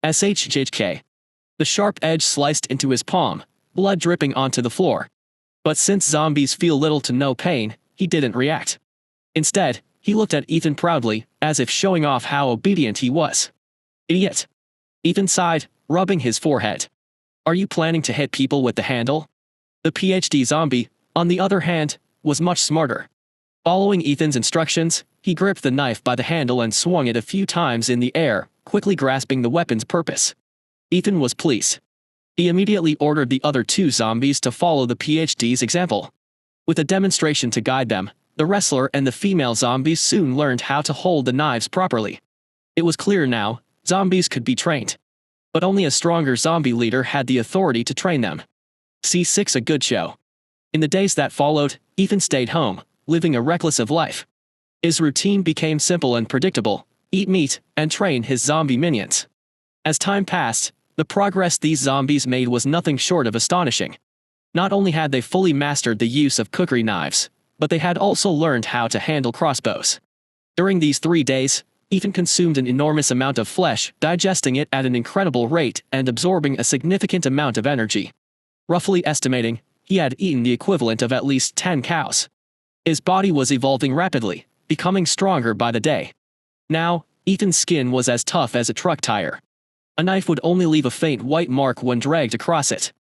S1: SHJK. The sharp edge sliced into his palm, blood dripping onto the floor. But since zombies feel little to no pain, he didn't react. Instead, he looked at Ethan proudly, as if showing off how obedient he was. Idiot. Ethan sighed, rubbing his forehead. Are you planning to hit people with the handle? The PhD zombie, on the other hand, was much smarter. Following Ethan's instructions, he gripped the knife by the handle and swung it a few times in the air, quickly grasping the weapon's purpose. Ethan was pleased. He immediately ordered the other 2 zombies to follow the PhD's example. With a demonstration to guide them, the wrestler and the female zombies soon learned how to hold the knives properly. It was clear now, zombies could be trained. But only a stronger zombie leader had the authority to train them. C6 A good show. In the days that followed, Ethan stayed home, living a reckless life. His routine became simple and predictable: eat meat, and train his zombie minions. As time passed, the progress these zombies made was nothing short of astonishing. Not only had they fully mastered the use of cookery knives, but they had also learned how to handle crossbows. During these 3 days, Ethan consumed an enormous amount of flesh, digesting it at an incredible rate and absorbing a significant amount of energy. Roughly estimating, he had eaten the equivalent of at least 10 cows. His body was evolving rapidly, becoming stronger by the day. Now, Ethan's skin was as tough as a truck tire. A knife would only leave a faint white mark when dragged across it.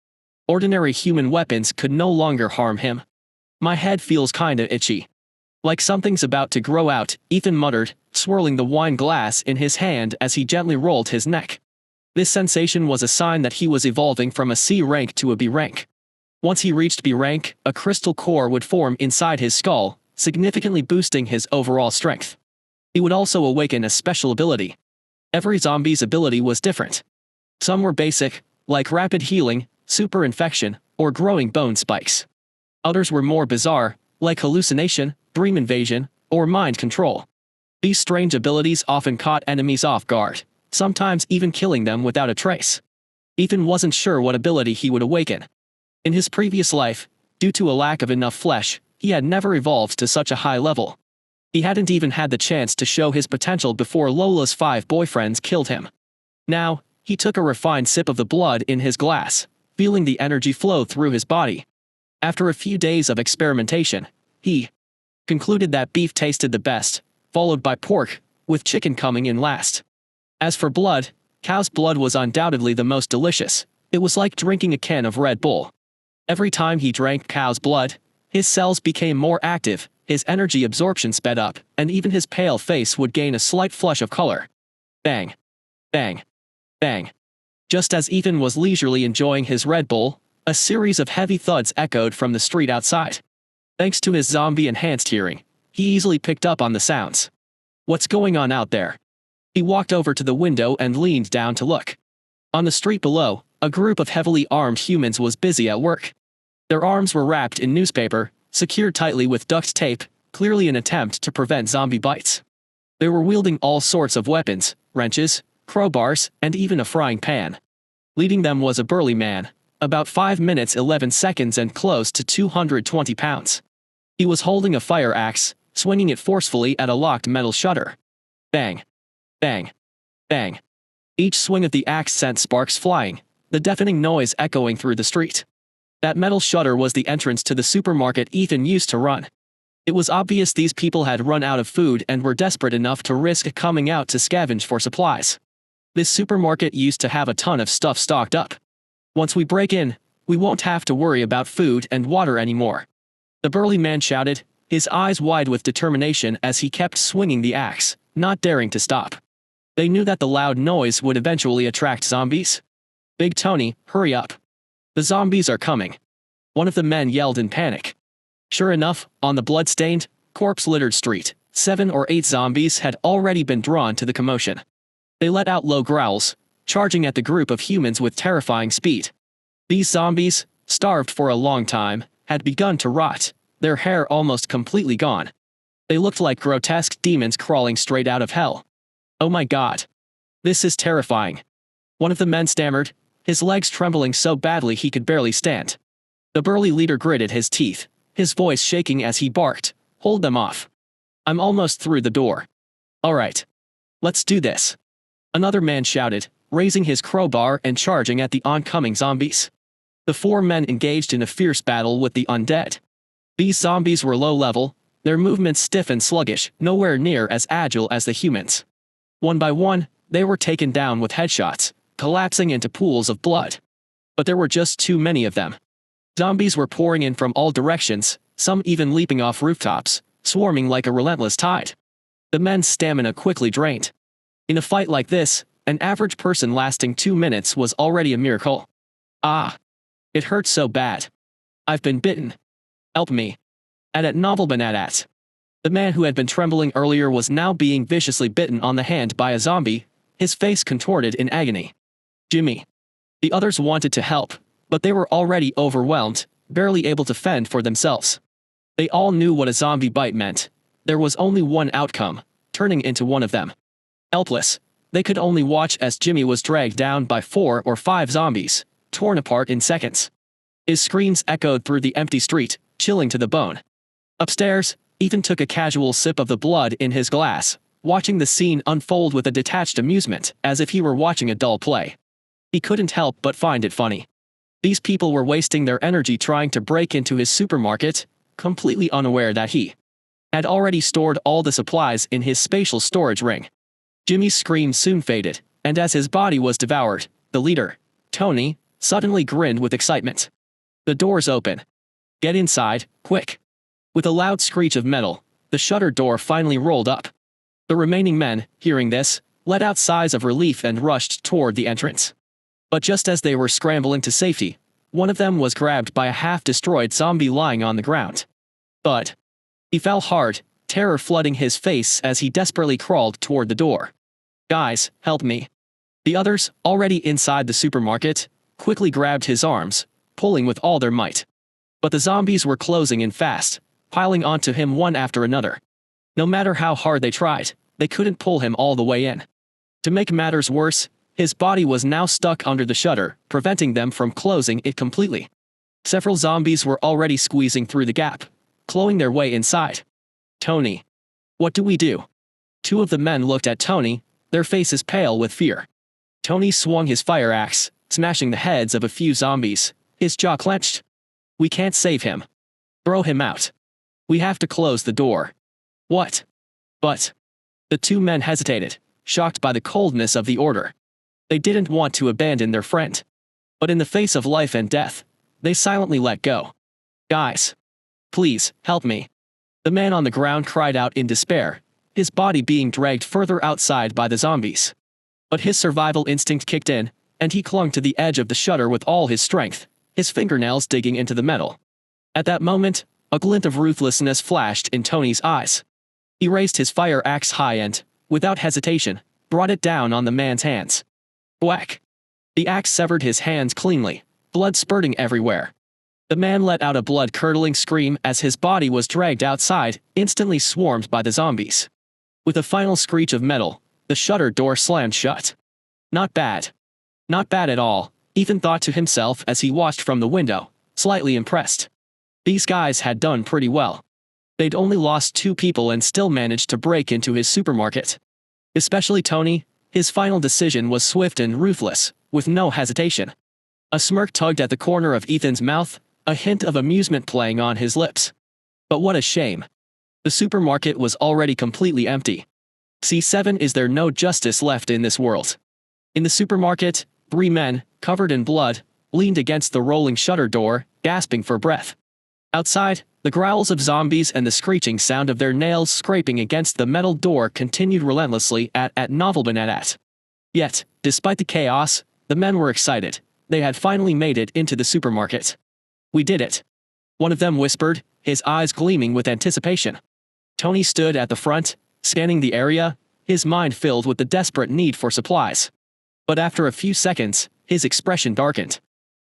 S1: Ordinary human weapons could no longer harm him. My head feels kinda itchy. Like something's about to grow out, Ethan muttered, swirling the wine glass in his hand as he gently rolled his neck. This sensation was a sign that he was evolving from a C rank to a B rank. Once he reached B rank, a crystal core would form inside his skull, significantly boosting his overall strength. He would also awaken a special ability. Every zombie's ability was different. Some were basic, like rapid healing, super infection, or growing bone spikes. Others were more bizarre, like hallucination, dream invasion, or mind control. These strange abilities often caught enemies off guard, sometimes even killing them without a trace. Ethan wasn't sure what ability he would awaken. In his previous life, due to a lack of enough flesh, he had never evolved to such a high level. He hadn't even had the chance to show his potential before Lola's 5 boyfriends killed him. Now, he took a refined sip of the blood in his glass, feeling the energy flow through his body. After a few days of experimentation, he concluded that beef tasted the best, followed by pork, with chicken coming in last. As for blood, cow's blood was undoubtedly the most delicious. It was like drinking a can of Red Bull. Every time he drank cow's blood, his cells became more active, his energy absorption sped up, and even his pale face would gain a slight flush of color. Bang. Bang. Bang. Just as Ethan was leisurely enjoying his Red Bull, a series of heavy thuds echoed from the street outside. Thanks to his zombie-enhanced hearing, he easily picked up on the sounds. What's going on out there? He walked over to the window and leaned down to look. On the street below, a group of heavily armed humans was busy at work. Their arms were wrapped in newspaper, secured tightly with duct tape, clearly an attempt to prevent zombie bites. They were wielding all sorts of weapons, wrenches, crowbars, and even a frying pan. Leading them was a burly man, about 5 minutes 11 seconds and close to 220 pounds. He was holding a fire axe, swinging it forcefully at a locked metal shutter. Bang. Bang. Bang. Each swing of the axe sent sparks flying, the deafening noise echoing through the street. That metal shutter was the entrance to the supermarket Ethan used to run. It was obvious these people had run out of food and were desperate enough to risk coming out to scavenge for supplies. This supermarket used to have a ton of stuff stocked up. Once we break in, we won't have to worry about food and water anymore. The burly man shouted, his eyes wide with determination as he kept swinging the axe, not daring to stop. They knew that the loud noise would eventually attract zombies. Big Tony, hurry up. The zombies are coming. One of the men yelled in panic. Sure enough, on the blood-stained, corpse-littered street, 7 or 8 zombies had already been drawn to the commotion. They let out low growls, charging at the group of humans with terrifying speed. These zombies, starved for a long time, had begun to rot, their hair almost completely gone. They looked like grotesque demons crawling straight out of hell. Oh my god. This is terrifying. One of the men stammered, his legs trembling so badly he could barely stand. The burly leader gritted his teeth, his voice shaking as he barked, hold them off. I'm almost through the door. Alright. Let's do this. Another man shouted, raising his crowbar and charging at the oncoming zombies. The 4 men engaged in a fierce battle with the undead. These zombies were low level, their movements stiff and sluggish, nowhere near as agile as the humans. One by one, they were taken down with headshots, collapsing into pools of blood. But there were just too many of them. Zombies were pouring in from all directions, some even leaping off rooftops, swarming like a relentless tide. The men's stamina quickly drained. In a fight like this, an average person lasting 2 minutes was already a miracle. Ah! It hurts so bad. I've been bitten. Help me. At Novelbanadat. The man who had been trembling earlier was now being viciously bitten on the hand by a zombie, his face contorted in agony. Jimmy. The others wanted to help, but they were already overwhelmed, barely able to fend for themselves. They all knew what a zombie bite meant. There was only one outcome, turning into one of them. Helpless, they could only watch as Jimmy was dragged down by 4 or 5 zombies, torn apart in seconds. His screams echoed through the empty street, chilling to the bone. Upstairs, Ethan took a casual sip of the blood in his glass, watching the scene unfold with a detached amusement, as if he were watching a dull play. He couldn't help but find it funny. These people were wasting their energy trying to break into his supermarket, completely unaware that he had already stored all the supplies in his spatial storage ring. Jimmy's scream soon faded, and as his body was devoured, the leader, Tony, suddenly grinned with excitement. The door's open. Get inside, quick. With a loud screech of metal, the shutter door finally rolled up. The remaining men, hearing this, let out sighs of relief and rushed toward the entrance. But just as they were scrambling to safety, one of them was grabbed by a half-destroyed zombie lying on the ground. But he fell hard, terror flooding his face as he desperately crawled toward the door. Guys, help me. The others, already inside the supermarket, quickly grabbed his arms, pulling with all their might. But the zombies were closing in fast, piling onto him one after another. No matter how hard they tried, they couldn't pull him all the way in. To make matters worse, his body was now stuck under the shutter, preventing them from closing it completely. Several zombies were already squeezing through the gap, clawing their way inside. Tony. What do we do? 2 of the men looked at Tony, their faces pale with fear. Tony swung his fire axe, smashing the heads of a few zombies, his jaw clenched. We can't save him. Throw him out. We have to close the door. What? But the 2 men hesitated, shocked by the coldness of the order. They didn't want to abandon their friend. But in the face of life and death, they silently let go. Guys. Please, help me. The man on the ground cried out in despair, his body being dragged further outside by the zombies. But his survival instinct kicked in, and he clung to the edge of the shutter with all his strength, his fingernails digging into the metal. At that moment, a glint of ruthlessness flashed in Tony's eyes. He raised his fire axe high and, without hesitation, brought it down on the man's hands. Whack! The axe severed his hands cleanly, blood spurting everywhere. The man let out a blood-curdling scream as his body was dragged outside, instantly swarmed by the zombies. With a final screech of metal, the shutter door slammed shut. Not bad. Not bad at all, Ethan thought to himself as he watched from the window, slightly impressed. These guys had done pretty well. They'd only lost 2 people and still managed to break into his supermarket. Especially Tony, his final decision was swift and ruthless, with no hesitation. A smirk tugged at the corner of Ethan's mouth, a hint of amusement playing on his lips. But what a shame. The supermarket was already completely empty. C7 is there no justice left in this world. In the supermarket, 3 men, covered in blood, leaned against the rolling shutter door, gasping for breath. Outside, the growls of zombies and the screeching sound of their nails scraping against the metal door continued relentlessly at novelban. Yet, despite the chaos, the men were excited. They had finally made it into the supermarket. "We did it," one of them whispered, his eyes gleaming with anticipation. Tony stood at the front, scanning the area, his mind filled with the desperate need for supplies. But after a few seconds, his expression darkened.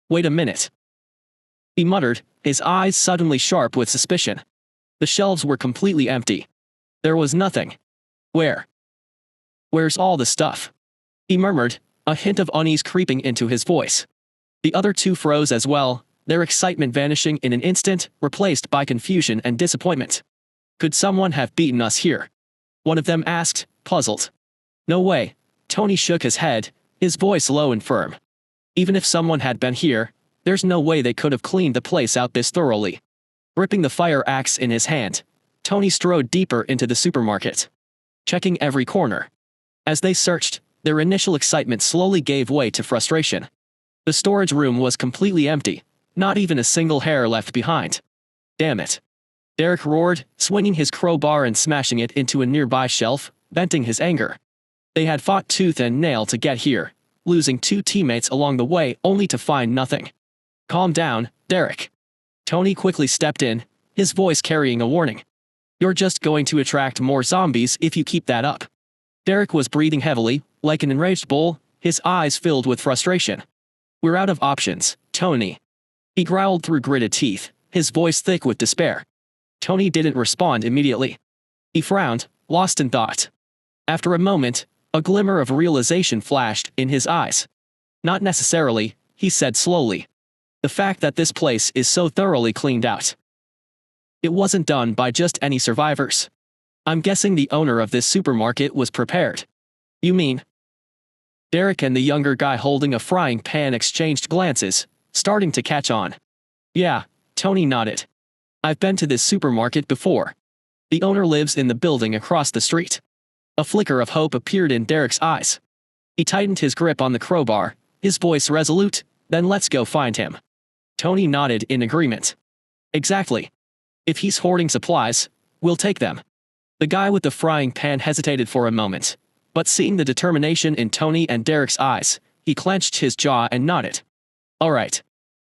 S1: "Wait a minute," he muttered, his eyes suddenly sharp with suspicion. The shelves were completely empty. There was nothing. Where's all the stuff?" he murmured, a hint of unease creeping into his voice. The other 2 froze as well, their excitement vanishing in an instant, replaced by confusion and disappointment. "Could someone have beaten us here?" one of them asked, puzzled. "No way," Tony shook his head, his voice low and firm. "Even if someone had been here, there's no way they could have cleaned the place out this thoroughly." Gripping the fire axe in his hand, Tony strode deeper into the supermarket, checking every corner. As they searched, their initial excitement slowly gave way to frustration. The storage room was completely empty, not even a single hair left behind. "Damn it," Derek roared, swinging his crowbar and smashing it into a nearby shelf, venting his anger. They had fought tooth and nail to get here, losing 2 teammates along the way only to find nothing. "Calm down, Derek." Tony quickly stepped in, his voice carrying a warning. "You're just going to attract more zombies if you keep that up." Derek was breathing heavily, like an enraged bull, his eyes filled with frustration. "We're out of options, Tony," he growled through gritted teeth, his voice thick with despair. Tony didn't respond immediately. He frowned, lost in thought. After a moment, a glimmer of realization flashed in his eyes. "Not necessarily," he said slowly. "The fact that this place is so thoroughly cleaned out. It wasn't done by just any survivors. I'm guessing the owner of this supermarket was prepared." "You mean?" Derek and the younger guy holding a frying pan exchanged glances, starting to catch on. "Yeah," Tony nodded. "I've been to this supermarket before. The owner lives in the building across the street." A flicker of hope appeared in Derek's eyes. He tightened his grip on the crowbar, his voice resolute. "Then let's go find him." Tony nodded in agreement. "Exactly. If he's hoarding supplies, we'll take them." The guy with the frying pan hesitated for a moment, but seeing the determination in Tony and Derek's eyes, he clenched his jaw and nodded. All right.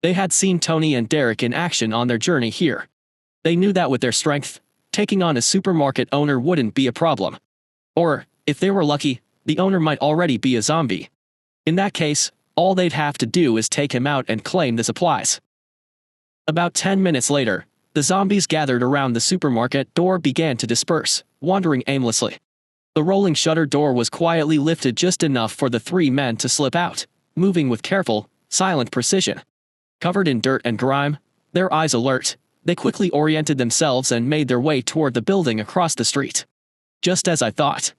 S1: They had seen Tony and Derek in action on their journey here. They knew that with their strength, taking on a supermarket owner wouldn't be a problem. Or, if they were lucky, the owner might already be a zombie. In that case, all they'd have to do is take him out and claim the supplies. About 10 minutes later, the zombies gathered around the supermarket door began to disperse, wandering aimlessly. The rolling shutter door was quietly lifted just enough for the three men to slip out, moving with careful, silent precision. Covered in dirt and grime, their eyes alert, they quickly oriented themselves and made their way toward the building across the street. Just as I thought.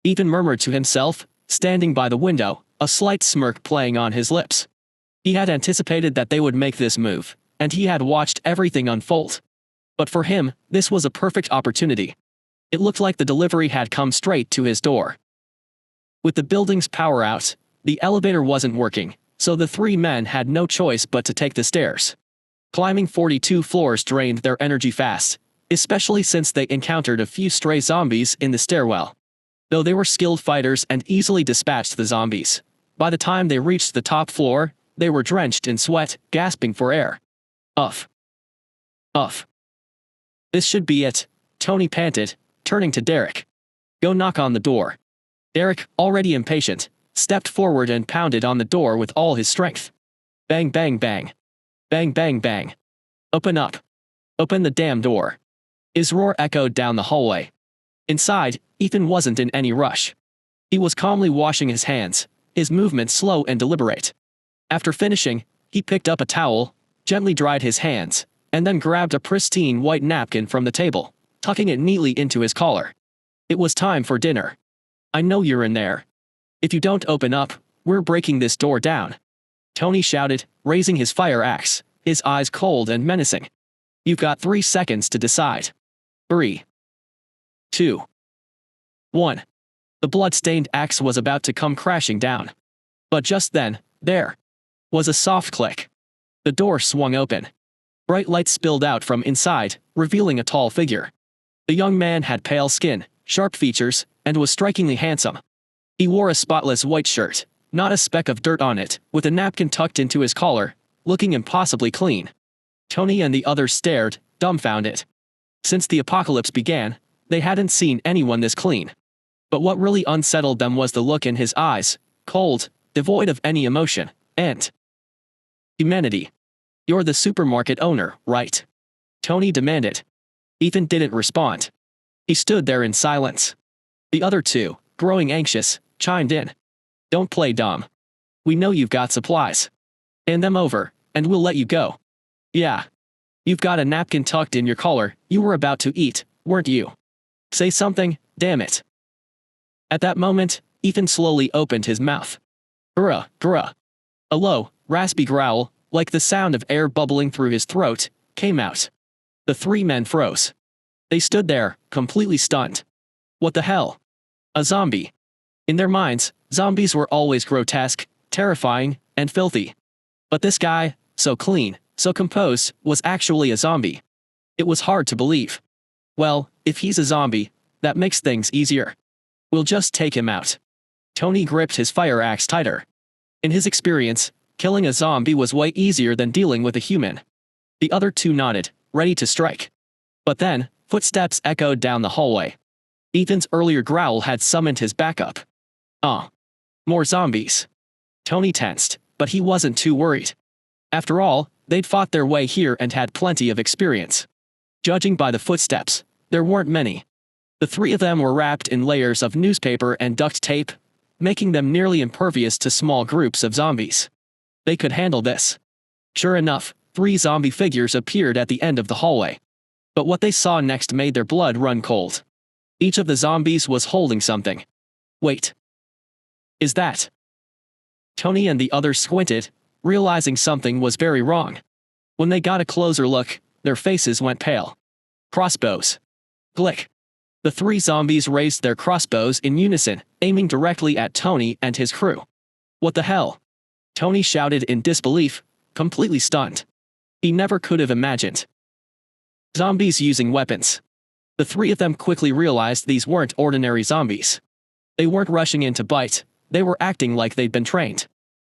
S1: Ethan murmured to himself, standing by the window, a slight smirk playing on his lips. He had anticipated that they would make this move, and he had watched everything unfold. But for him, this was a perfect opportunity. It looked like the delivery had come straight to his door. With the building's power out, the elevator wasn't working, so the three men had no choice but to take the stairs. Climbing 42 floors drained their energy fast, especially since they encountered a few stray zombies in the stairwell. Though they were skilled fighters and easily dispatched the zombies, by the time they reached the top floor, they were drenched in sweat, gasping for air. Uff. Uff. This should be it, Tony panted, turning to Derek. Go knock on the door. Derek, already impatient, stepped forward and pounded on the door with all his strength. Bang bang bang. Bang bang bang. Open up. Open the damn door. His roar echoed down the hallway. Inside, Ethan wasn't in any rush. He was calmly washing his hands, his movements slow and deliberate. After finishing, he picked up a towel, gently dried his hands, and then grabbed a pristine white napkin from the table, tucking it neatly into his collar. It was time for dinner. I know you're in there. If you don't open up, we're breaking this door down. Tony shouted, raising his fire axe, his eyes cold and menacing. You've got 3 seconds to decide. 3, 2, 1. The blood-stained axe was about to come crashing down. But just then, there was a soft click. The door swung open. Bright light spilled out from inside, revealing a tall figure. The young man had pale skin, sharp features, and was strikingly handsome. He wore a spotless white shirt, not a speck of dirt on it, with a napkin tucked into his collar, looking impossibly clean. Tony and the others stared, dumbfounded. Since the apocalypse began, they hadn't seen anyone this clean. But what really unsettled them was the look in his eyes, cold, devoid of any emotion, and humanity. "You're the supermarket owner, right?" Tony demanded. Ethan didn't respond. He stood there in silence. The other two, growing anxious, chimed in. "Don't play dumb. We know you've got supplies. Hand them over, and we'll let you go." "Yeah. You've got a napkin tucked in your collar. You were about to eat, weren't you? Say something, damn it." At that moment, Ethan slowly opened his mouth. Grr, grr. A low, raspy growl, like the sound of air bubbling through his throat, came out. The three men froze. They stood there, completely stunned. What the hell? A zombie. In their minds, zombies were always grotesque, terrifying, and filthy. But this guy, so clean, so composed, was actually a zombie. It was hard to believe. Well, if he's a zombie, that makes things easier. We'll just take him out. Tony gripped his fire axe tighter. In his experience, killing a zombie was way easier than dealing with a human. The other two nodded, ready to strike. But then, footsteps echoed down the hallway. Ethan's earlier growl had summoned his backup. More zombies. Tony tensed, but he wasn't too worried. After all, they'd fought their way here and had plenty of experience. Judging by the footsteps, there weren't many. The three of them were wrapped in layers of newspaper and duct tape, making them nearly impervious to small groups of zombies. They could handle this. Sure enough, 3 zombie figures appeared at the end of the hallway. But what they saw next made their blood run cold. Each of the zombies was holding something. Wait. Is that? Tony and the others squinted, realizing something was very wrong. When they got a closer look, their faces went pale. Crossbows. Glick. The 3 zombies raised their crossbows in unison, aiming directly at Tony and his crew. What the hell? Tony shouted in disbelief, completely stunned. He never could have imagined zombies using weapons. The 3 of them quickly realized these weren't ordinary zombies. They weren't rushing in to bite, they were acting like they'd been trained.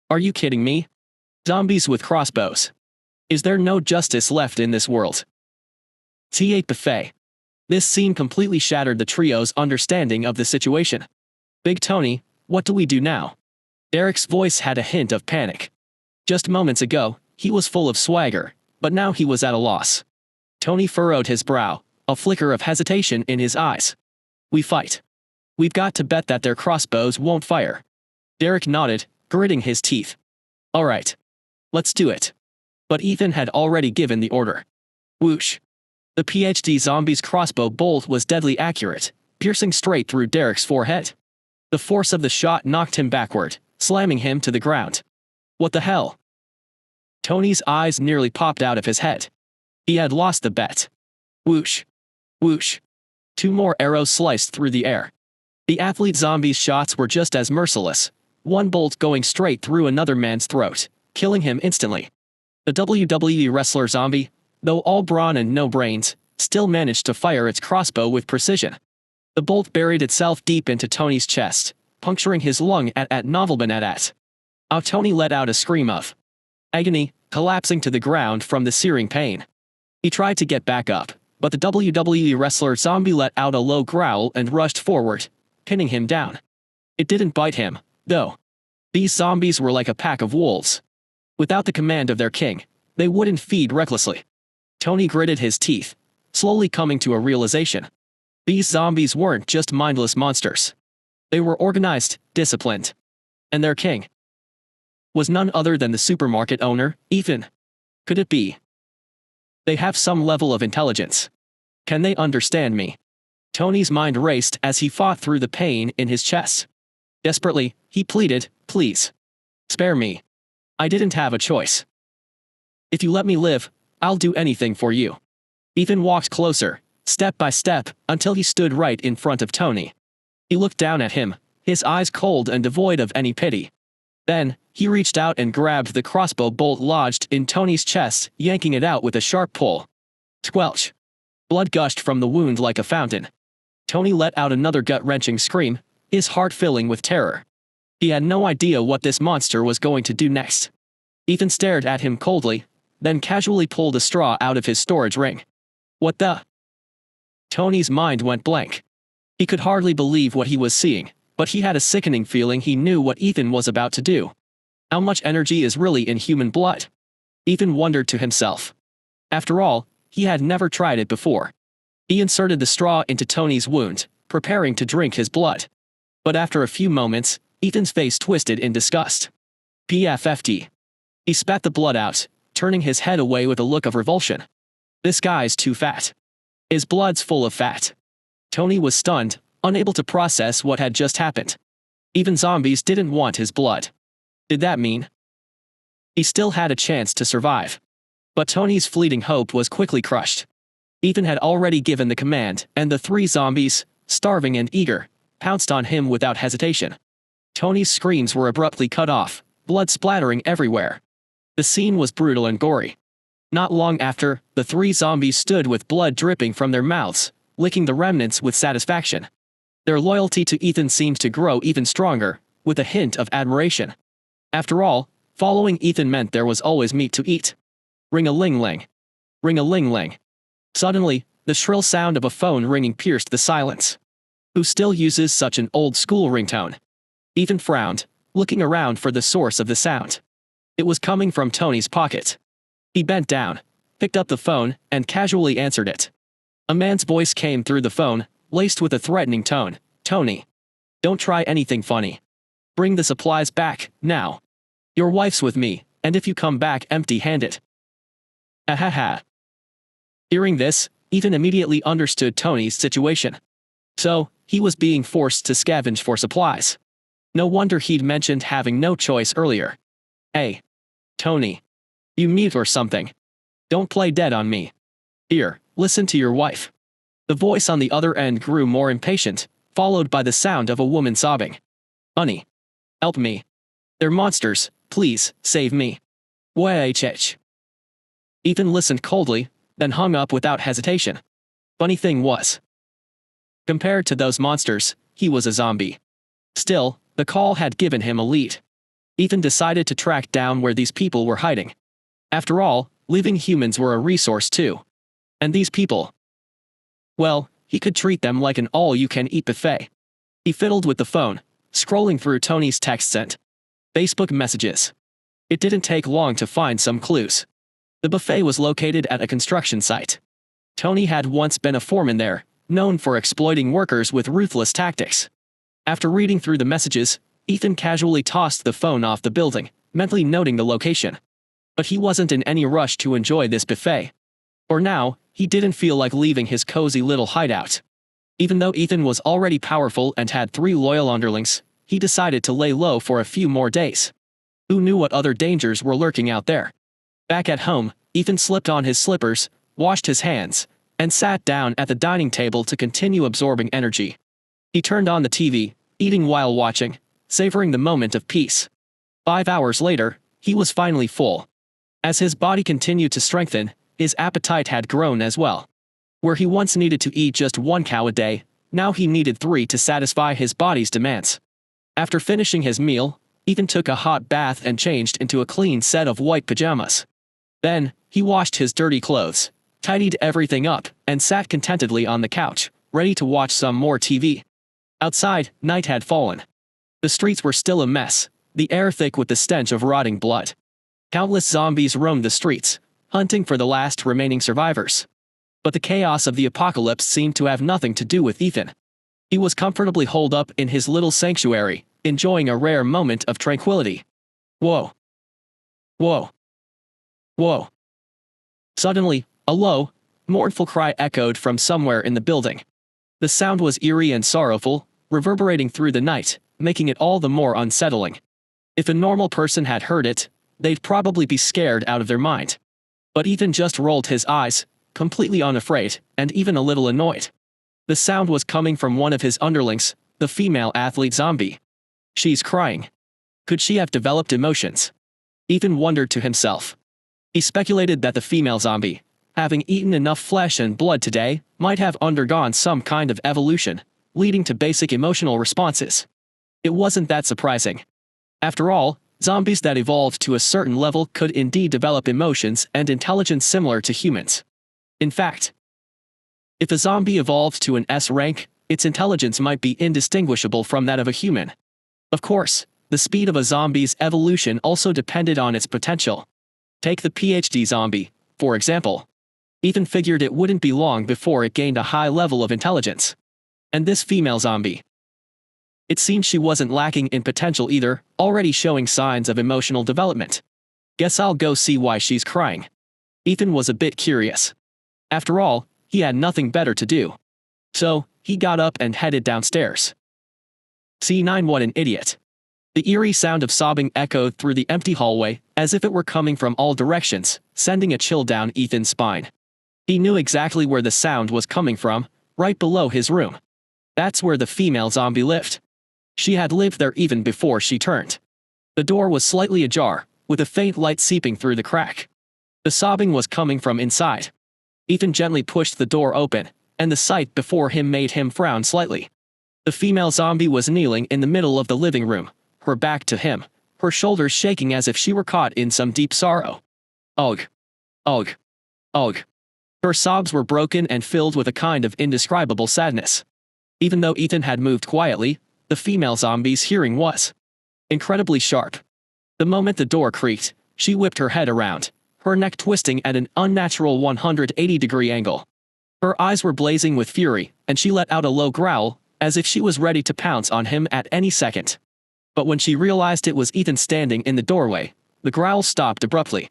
S1: Are you kidding me? Zombies with crossbows. Is there no justice left in this world? T8 buffet. This scene completely shattered the trio's understanding of the situation. Big Tony, what do we do now? Derek's voice had a hint of panic. Just moments ago, he was full of swagger, but now he was at a loss. Tony furrowed his brow, a flicker of hesitation in his eyes. We fight. We've got to bet that their crossbows won't fire. Derek nodded, gritting his teeth. All right. Let's do it. But Ethan had already given the order. Whoosh. The PhD zombie's crossbow bolt was deadly accurate, piercing straight through Derek's forehead. The force of the shot knocked him backward, slamming him to the ground. What the hell? Tony's eyes nearly popped out of his head. He had lost the bet. Whoosh. Whoosh. 2 more arrows sliced through the air. The athlete zombie's shots were just as merciless, one bolt going straight through another man's throat, killing him instantly. The WWE wrestler zombie, though all brawn and no brains, still managed to fire its crossbow with precision. The bolt buried itself deep into Tony's chest, puncturing his lung at novelbanet. Tony let out a scream of agony, collapsing to the ground from the searing pain. He tried to get back up, but the WWE wrestler zombie let out a low growl and rushed forward, pinning him down. It didn't bite him, though. These zombies were like a pack of wolves. Without the command of their king, they wouldn't feed recklessly. Tony gritted his teeth, slowly coming to a realization. These zombies weren't just mindless monsters. They were organized, disciplined. And their king was none other than the supermarket owner, Ethan. Could it be? They have some level of intelligence. Can they understand me? Tony's mind raced as he fought through the pain in his chest. Desperately, he pleaded, please. Spare me. I didn't have a choice. If you let me live, I'll do anything for you. Ethan walked closer, step by step, until he stood right in front of Tony. He looked down at him, his eyes cold and devoid of any pity. Then, he reached out and grabbed the crossbow bolt lodged in Tony's chest, yanking it out with a sharp pull. Squelch! Blood gushed from the wound like a fountain. Tony let out another gut-wrenching scream, his heart filling with terror. He had no idea what this monster was going to do next. Ethan stared at him coldly, then casually pulled a straw out of his storage ring. What the? Tony's mind went blank. He could hardly believe what he was seeing, but he had a sickening feeling he knew what Ethan was about to do. How much energy is really in human blood? Ethan wondered to himself. After all, he had never tried it before. He inserted the straw into Tony's wound, preparing to drink his blood. But after a few moments, Ethan's face twisted in disgust. PFFT. He spat the blood out, turning his head away with a look of revulsion. This guy's too fat. His blood's full of fat. Tony was stunned, unable to process what had just happened. Even zombies didn't want his blood. Did that mean he still had a chance to survive? But Tony's fleeting hope was quickly crushed. Ethan had already given the command, and the three zombies, starving and eager, pounced on him without hesitation. Tony's screams were abruptly cut off, blood splattering everywhere. The scene was brutal and gory. Not long after, the three zombies stood with blood dripping from their mouths, licking the remnants with satisfaction. Their loyalty to Ethan seemed to grow even stronger, with a hint of admiration. After all, following Ethan meant there was always meat to eat. Ring-a-ling-ling. Ring-a-ling-ling. Suddenly, the shrill sound of a phone ringing pierced the silence. Who still uses such an old-school ringtone? Ethan frowned, looking around for the source of the sound. It was coming from Tony's pocket. He bent down, picked up the phone, and casually answered it. A man's voice came through the phone, laced with a threatening tone. Tony. Don't try anything funny. Bring the supplies back, now. Your wife's with me, and if you come back empty-handed. Ha ha ha. Hearing this, Ethan immediately understood Tony's situation. So, he was being forced to scavenge for supplies. No wonder he'd mentioned having no choice earlier. Hey. Tony. You mute or something. Don't play dead on me. Here, listen to your wife. The voice on the other end grew more impatient, followed by the sound of a woman sobbing. Honey. Help me. They're monsters, please, save me. Wah-ch-ch. Ethan listened coldly, then hung up without hesitation. Funny thing was, compared to those monsters, he was a zombie. Still, the call had given him a lead. Ethan decided to track down where these people were hiding. After all, living humans were a resource too. And these people, well, he could treat them like an all-you-can-eat buffet. He fiddled with the phone, scrolling through Tony's texts and Facebook messages. It didn't take long to find some clues. The buffet was located at a construction site. Tony had once been a foreman there, known for exploiting workers with ruthless tactics. After reading through the messages, Ethan casually tossed the phone off the building, mentally noting the location. But he wasn't in any rush to enjoy this buffet. For now, he didn't feel like leaving his cozy little hideout. Even though Ethan was already powerful and had 3 loyal underlings, he decided to lay low for a few more days. Who knew what other dangers were lurking out there? Back at home, Ethan slipped on his slippers, washed his hands, and sat down at the dining table to continue absorbing energy. He turned on the TV, eating while watching, savoring the moment of peace. 5 hours later, he was finally full. As his body continued to strengthen, his appetite had grown as well. Where he once needed to eat just 1 cow a day, now he needed 3 to satisfy his body's demands. After finishing his meal, Ethan took a hot bath and changed into a clean set of white pajamas. Then, he washed his dirty clothes, tidied everything up, and sat contentedly on the couch, ready to watch some more TV. Outside, night had fallen. The streets were still a mess, the air thick with the stench of rotting blood. Countless zombies roamed the streets, hunting for the last remaining survivors. But the chaos of the apocalypse seemed to have nothing to do with Ethan. He was comfortably holed up in his little sanctuary, enjoying a rare moment of tranquility. Whoa. Whoa. Whoa. Suddenly, a low, mournful cry echoed from somewhere in the building. The sound was eerie and sorrowful, reverberating through the night, making it all the more unsettling. If a normal person had heard it, they'd probably be scared out of their mind. But Ethan just rolled his eyes, completely unafraid, and even a little annoyed. The sound was coming from one of his underlings, the female athlete zombie. She's crying. Could she have developed emotions? Ethan wondered to himself. He speculated that the female zombie, having eaten enough flesh and blood today, might have undergone some kind of evolution, leading to basic emotional responses. It wasn't that surprising. After all, zombies that evolved to a certain level could indeed develop emotions and intelligence similar to humans. In fact, if a zombie evolved to an S rank, its intelligence might be indistinguishable from that of a human. Of course, the speed of a zombie's evolution also depended on its potential. Take the PhD zombie, for example. Ethan figured it wouldn't be long before it gained a high level of intelligence. And this female zombie. It seemed she wasn't lacking in potential either, already showing signs of emotional development. Guess I'll go see why she's crying. Ethan was a bit curious. After all, he had nothing better to do. So, he got up and headed downstairs. C9 What an idiot. The eerie sound of sobbing echoed through the empty hallway, as if it were coming from all directions, sending a chill down Ethan's spine. He knew exactly where the sound was coming from, right below his room. That's where the female zombie lived. She had lived there even before she turned. The door was slightly ajar, with a faint light seeping through the crack. The sobbing was coming from inside. Ethan gently pushed the door open, and the sight before him made him frown slightly. The female zombie was kneeling in the middle of the living room, her back to him, her shoulders shaking as if she were caught in some deep sorrow. Ugh. Ugh. Ugh. Her sobs were broken and filled with a kind of indescribable sadness. Even though Ethan had moved quietly, the female zombie's hearing was incredibly sharp. The moment the door creaked, she whipped her head around, her neck twisting at an unnatural 180-degree angle. Her eyes were blazing with fury, and she let out a low growl, as if she was ready to pounce on him at any second. But when she realized it was Ethan standing in the doorway, the growl stopped abruptly.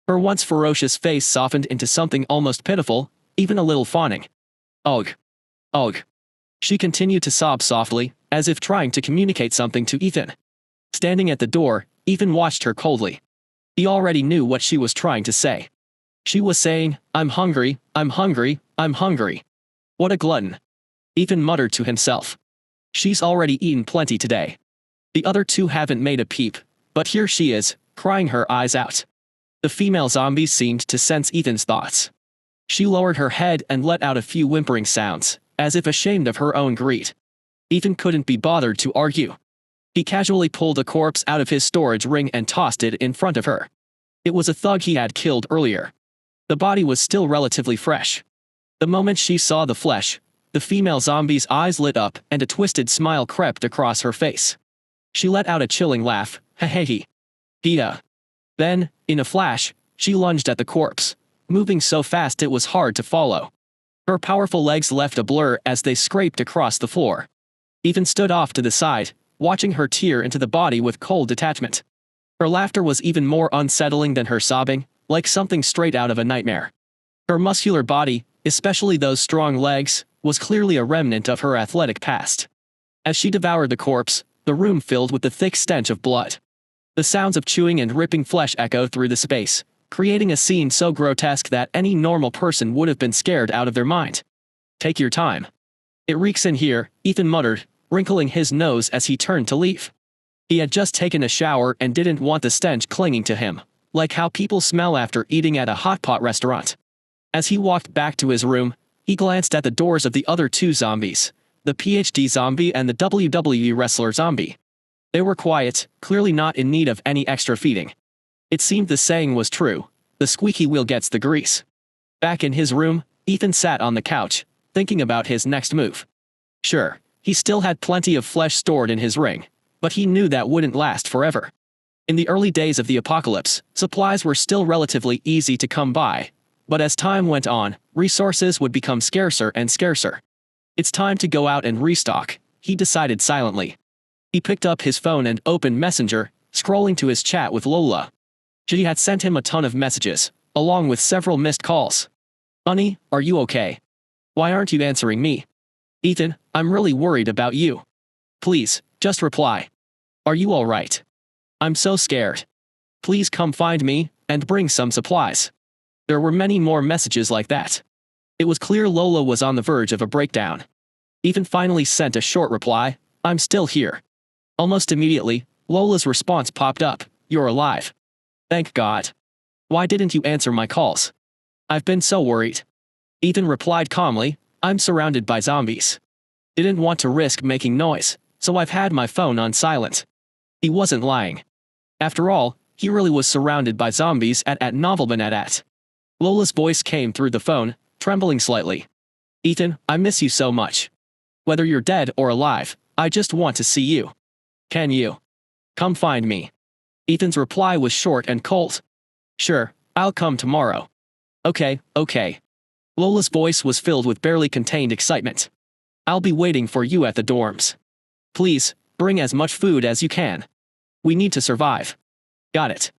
S1: Her once ferocious face softened into something almost pitiful, even a little fawning. Ugh. Ugh. She continued to sob softly, as if trying to communicate something to Ethan. Standing at the door, Ethan watched her coldly. He already knew what she was trying to say. She was saying, "I'm hungry, I'm hungry, I'm hungry." What a glutton. Ethan muttered to himself. She's already eaten plenty today. The other two haven't made a peep, but here she is, crying her eyes out. The female zombie seemed to sense Ethan's thoughts. She lowered her head and let out a few whimpering sounds, as if ashamed of her own greed. Ethan couldn't be bothered to argue. He casually pulled a corpse out of his storage ring and tossed it in front of her. It was a thug he had killed earlier. The body was still relatively fresh. The moment she saw the flesh, the female zombie's eyes lit up and a twisted smile crept across her face. She let out a chilling laugh, "Hehehe. Pia." Then, in a flash, she lunged at the corpse, moving so fast it was hard to follow. Her powerful legs left a blur as they scraped across the floor. Ethan stood off to the side, watching her tear into the body with cold detachment. Her laughter was even more unsettling than her sobbing, like something straight out of a nightmare. Her muscular body, especially those strong legs, was clearly a remnant of her athletic past. As she devoured the corpse, the room filled with the thick stench of blood. The sounds of chewing and ripping flesh echoed through the space, creating a scene so grotesque that any normal person would have been scared out of their mind. "Take your time. It reeks in here," Ethan muttered, wrinkling his nose as he turned to leave. He had just taken a shower and didn't want the stench clinging to him, like how people smell after eating at a hot pot restaurant. As he walked back to his room, he glanced at the doors of the other two zombies, the PhD zombie and the WWE wrestler zombie. They were quiet, clearly not in need of any extra feeding. It seemed the saying was true, the squeaky wheel gets the grease. Back in his room, Ethan sat on the couch, thinking about his next move. Sure, he still had plenty of flesh stored in his ring, but he knew that wouldn't last forever. In the early days of the apocalypse, supplies were still relatively easy to come by, but as time went on, resources would become scarcer and scarcer. It's time to go out and restock, he decided silently. He picked up his phone and opened Messenger, scrolling to his chat with Lola. She had sent him a ton of messages, along with several missed calls. "Honey, are you okay? Why aren't you answering me? Ethan, I'm really worried about you. Please, just reply. Are you alright? I'm so scared. Please come find me, and bring some supplies." There were many more messages like that. It was clear Lola was on the verge of a breakdown. Ethan finally sent a short reply, "I'm still here." Almost immediately, Lola's response popped up, "You're alive. Thank God. Why didn't you answer my calls? I've been so worried." Ethan replied calmly, "I'm surrounded by zombies. Didn't want to risk making noise, so I've had my phone on silent." He wasn't lying. After all, he really was surrounded by zombies at Novelman. Lola's voice came through the phone, trembling slightly. "Ethan, I miss you so much. Whether you're dead or alive, I just want to see you. Can you come find me?" Ethan's reply was short and cold. "Sure, I'll come tomorrow." Okay. Lola's voice was filled with barely contained excitement. "I'll be waiting for you at the dorms. Please, bring as much food as you can. We need to survive." "Got it."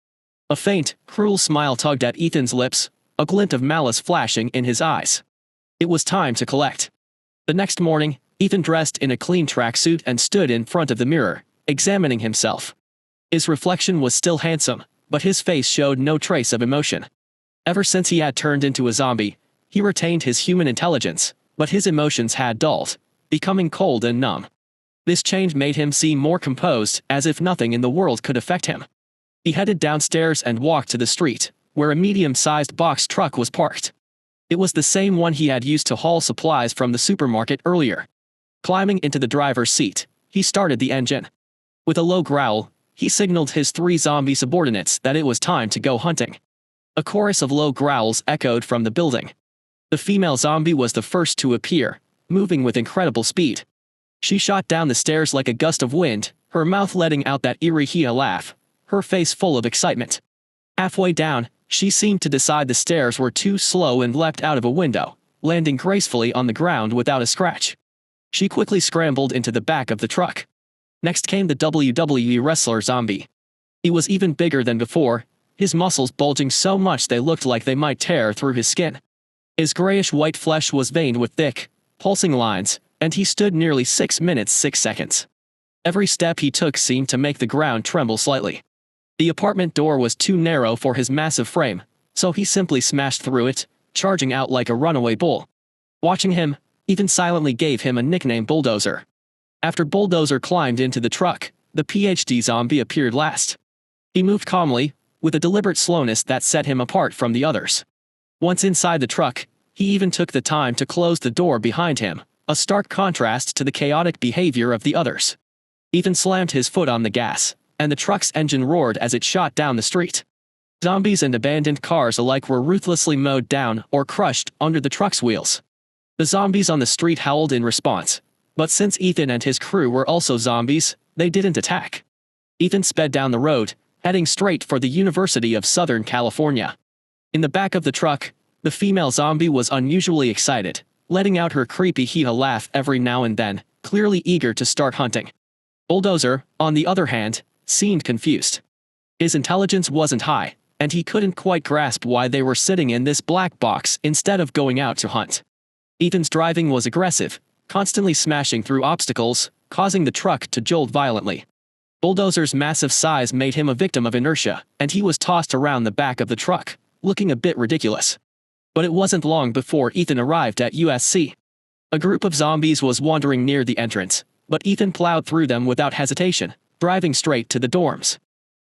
S1: A faint, cruel smile tugged at Ethan's lips, a glint of malice flashing in his eyes. It was time to collect. The next morning, Ethan dressed in a clean tracksuit and stood in front of the mirror, examining himself. His reflection was still handsome, but his face showed no trace of emotion. Ever since he had turned into a zombie, he retained his human intelligence, but his emotions had dulled, becoming cold and numb. This change made him seem more composed, as if nothing in the world could affect him. He headed downstairs and walked to the street, where a medium-sized box truck was parked. It was the same one he had used to haul supplies from the supermarket earlier. Climbing into the driver's seat, he started the engine. With a low growl, he signaled his 3 zombie subordinates that it was time to go hunting. A chorus of low growls echoed from the building. The female zombie was the first to appear, moving with incredible speed. She shot down the stairs like a gust of wind, her mouth letting out that eerie hee-haw laugh, her face full of excitement. Halfway down, she seemed to decide the stairs were too slow and leapt out of a window, landing gracefully on the ground without a scratch. She quickly scrambled into the back of the truck. Next came the WWE wrestler zombie. He was even bigger than before, his muscles bulging so much they looked like they might tear through his skin. His grayish-white flesh was veined with thick, pulsing lines, and he stood nearly 6 minutes 6 seconds. Every step he took seemed to make the ground tremble slightly. The apartment door was too narrow for his massive frame, so he simply smashed through it, charging out like a runaway bull. Watching him, Ethan silently gave him a nickname, Bulldozer. After Bulldozer climbed into the truck, the PhD zombie appeared last. He moved calmly, with a deliberate slowness that set him apart from the others. Once inside the truck, he even took the time to close the door behind him, a stark contrast to the chaotic behavior of the others. Ethan slammed his foot on the gas, and the truck's engine roared as it shot down the street. Zombies and abandoned cars alike were ruthlessly mowed down or crushed under the truck's wheels. The zombies on the street howled in response, but since Ethan and his crew were also zombies, they didn't attack. Ethan sped down the road, heading straight for the University of Southern California. In the back of the truck, the female zombie was unusually excited, letting out her creepy hee-haw laugh every now and then, clearly eager to start hunting. Bulldozer, on the other hand, seemed confused. His intelligence wasn't high, and he couldn't quite grasp why they were sitting in this black box instead of going out to hunt. Ethan's driving was aggressive, constantly smashing through obstacles, causing the truck to jolt violently. Bulldozer's massive size made him a victim of inertia, and he was tossed around the back of the truck, looking a bit ridiculous. But it wasn't long before Ethan arrived at USC. A group of zombies was wandering near the entrance, but Ethan plowed through them without hesitation, driving straight to the dorms.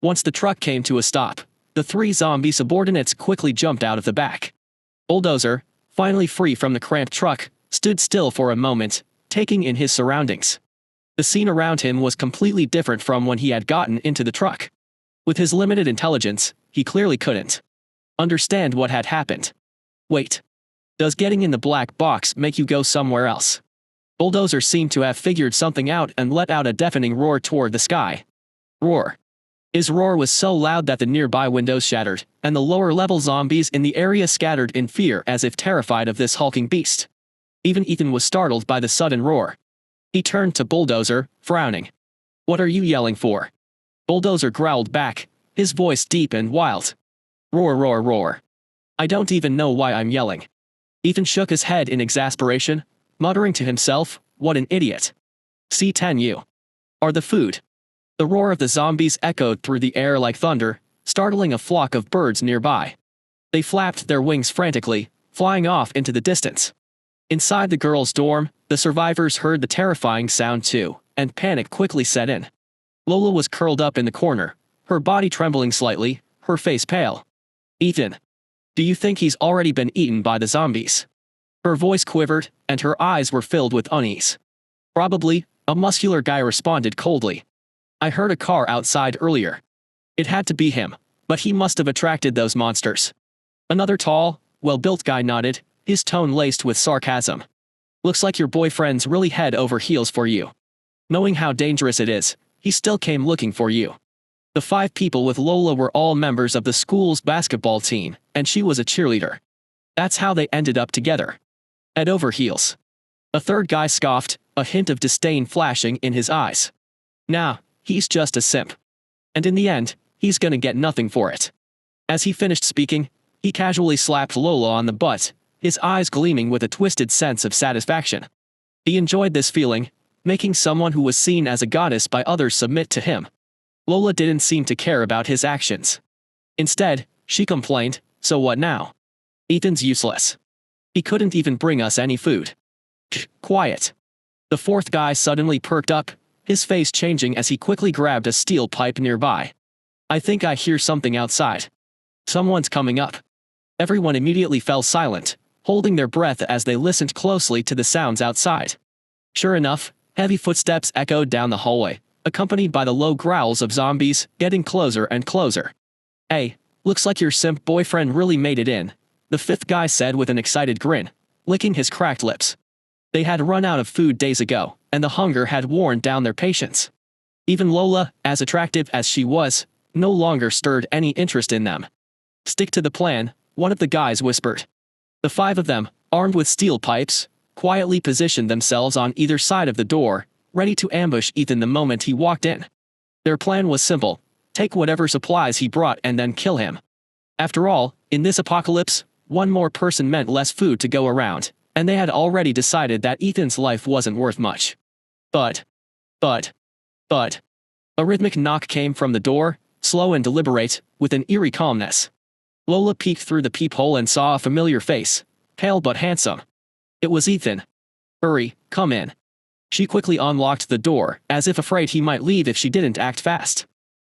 S1: Once the truck came to a stop, the 3 zombie subordinates quickly jumped out of the back. Bulldozer, finally free from the cramped truck, stood still for a moment, taking in his surroundings. The scene around him was completely different from when he had gotten into the truck. With his limited intelligence, he clearly couldn't understand what had happened. Wait. Does getting in the black box make you go somewhere else? Bulldozer seemed to have figured something out and let out a deafening roar toward the sky. Roar. His roar was so loud that the nearby windows shattered, and the lower-level zombies in the area scattered in fear as if terrified of this hulking beast. Even Ethan was startled by the sudden roar. He turned to Bulldozer, frowning. "What are you yelling for?" Bulldozer growled back, his voice deep and wild. "Roar, roar, roar. I don't even know why I'm yelling." Ethan shook his head in exasperation, muttering to himself, "What an idiot. C10 you are the food." The roar of the zombies echoed through the air like thunder, startling a flock of birds nearby. They flapped their wings frantically, flying off into the distance. Inside the girls' dorm, the survivors heard the terrifying sound too, and panic quickly set in. Lola was curled up in the corner, her body trembling slightly, her face pale. "Ethan, do you think he's already been eaten by the zombies?" Her voice quivered, and her eyes were filled with unease. "Probably," a muscular guy responded coldly. "I heard a car outside earlier. It had to be him, but he must have attracted those monsters." Another tall, well-built guy nodded, his tone laced with sarcasm. "Looks like your boyfriend's really head over heels for you. Knowing how dangerous it is, he still came looking for you." The 5 people with Lola were all members of the school's basketball team, and she was a cheerleader. That's how they ended up together. Head over heels. A third guy scoffed, a hint of disdain flashing in his eyes. "Nah, he's just a simp. And in the end, he's gonna get nothing for it." As he finished speaking, he casually slapped Lola on the butt, his eyes gleaming with a twisted sense of satisfaction. He enjoyed this feeling, making someone who was seen as a goddess by others submit to him. Lola didn't seem to care about his actions. Instead, she complained, "So what now? Ethan's useless. He couldn't even bring us any food." Quiet. The fourth guy suddenly perked up, his face changing as he quickly grabbed a steel pipe nearby. "I think I hear something outside. Someone's coming up." Everyone immediately fell silent, holding their breath as they listened closely to the sounds outside. Sure enough, heavy footsteps echoed down the hallway, accompanied by the low growls of zombies, getting closer and closer. "Hey, looks like your simp boyfriend really made it in," the fifth guy said with an excited grin, licking his cracked lips. They had run out of food days ago, and the hunger had worn down their patience. Even Lola, as attractive as she was, no longer stirred any interest in them. "Stick to the plan," one of the guys whispered. The 5 of them, armed with steel pipes, quietly positioned themselves on either side of the door, ready to ambush Ethan the moment he walked in. Their plan was simple: take whatever supplies he brought and then kill him. After all, in this apocalypse, one more person meant less food to go around, and they had already decided that Ethan's life wasn't worth much. But. A rhythmic knock came from the door, slow and deliberate, with an eerie calmness. Lola peeked through the peephole and saw a familiar face, pale but handsome. It was Ethan. "Hurry, come in." She quickly unlocked the door, as if afraid he might leave if she didn't act fast.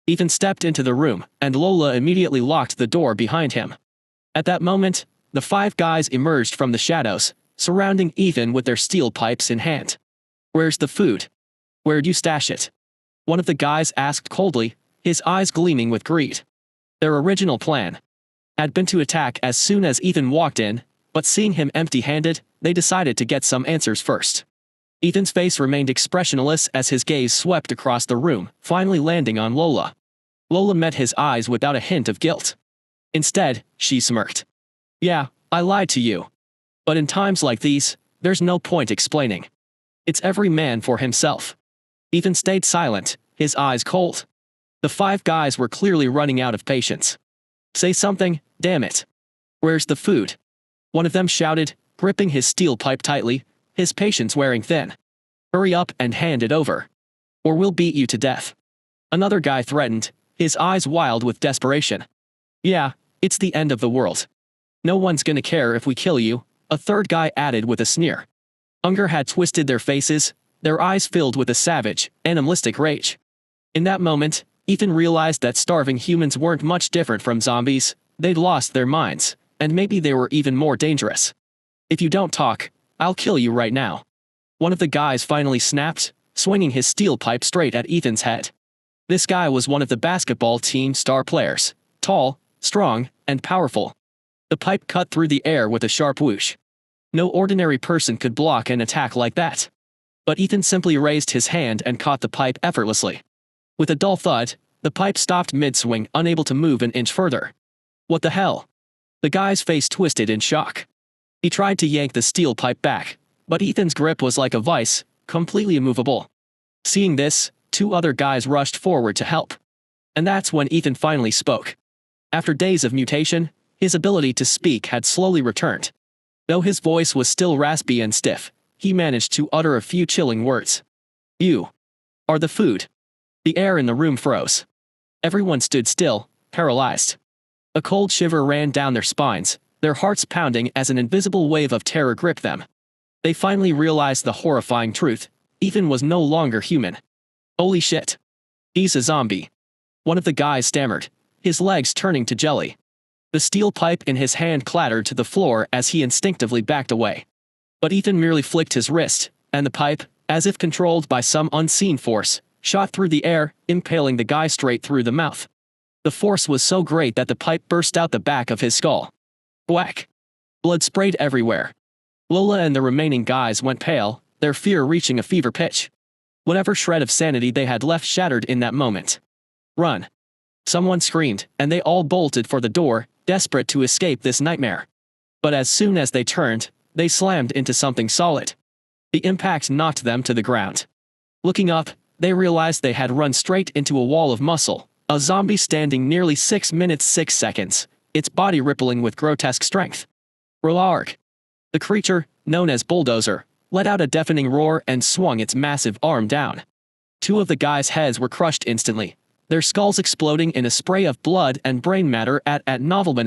S1: Ethan stepped into the room, and Lola immediately locked the door behind him. At that moment, the 5 guys emerged from the shadows, surrounding Ethan with their steel pipes in hand. "Where's the food? Where'd you stash it?" one of the guys asked coldly, his eyes gleaming with greed. Their original plan had been to attack as soon as Ethan walked in, but seeing him empty-handed, they decided to get some answers first. Ethan's face remained expressionless as his gaze swept across the room, finally landing on Lola. Lola met his eyes without a hint of guilt. Instead, she smirked. "Yeah, I lied to you. But in times like these, there's no point explaining. It's every man for himself." Ethan stayed silent, his eyes cold. The 5 guys were clearly running out of patience. "Say something, damn it. Where's the food?" one of them shouted, gripping his steel pipe tightly, his patience wearing thin. "Hurry up and hand it over. Or we'll beat you to death." Another guy threatened, his eyes wild with desperation. "Yeah, it's the end of the world. No one's gonna care if we kill you," a third guy added with a sneer. Hunger had twisted their faces, their eyes filled with a savage, animalistic rage. In that moment, Ethan realized that starving humans weren't much different from zombies, they'd lost their minds, and maybe they were even more dangerous. "If you don't talk, I'll kill you right now." One of the guys finally snapped, swinging his steel pipe straight at Ethan's head. This guy was one of the basketball team's star players, tall, strong, and powerful. The pipe cut through the air with a sharp whoosh. No ordinary person could block an attack like that. But Ethan simply raised his hand and caught the pipe effortlessly. With a dull thud, the pipe stopped mid-swing, unable to move an inch further. "What the hell?" The guy's face twisted in shock. He tried to yank the steel pipe back, but Ethan's grip was like a vice, completely immovable. Seeing this, 2 other guys rushed forward to help. And that's when Ethan finally spoke. After days of mutation, his ability to speak had slowly returned. Though his voice was still raspy and stiff, he managed to utter a few chilling words. "You are the food." The air in the room froze. Everyone stood still, paralyzed. A cold shiver ran down their spines, their hearts pounding as an invisible wave of terror gripped them. They finally realized the horrifying truth. Ethan was no longer human. Holy shit. He's a zombie. One of the guys stammered, his legs turning to jelly. The steel pipe in his hand clattered to the floor as he instinctively backed away. But Ethan merely flicked his wrist, and the pipe, as if controlled by some unseen force, shot through the air, impaling the guy straight through the mouth. The force was so great that the pipe burst out the back of his skull. Whack! Blood sprayed everywhere. Lola and the remaining guys went pale, their fear reaching a fever pitch. Whatever shred of sanity they had left shattered in that moment. Run! Someone screamed, and they all bolted for the door, desperate to escape this nightmare. But as soon as they turned, they slammed into something solid. The impact knocked them to the ground. Looking up, they realized they had run straight into a wall of muscle, a zombie standing nearly 6 minutes 6 seconds, its body rippling with grotesque strength. Roarg! The creature, known as Bulldozer, let out a deafening roar and swung its massive arm down. 2 of the guys' heads were crushed instantly, their skulls exploding in a spray of blood and brain matter at Novelman.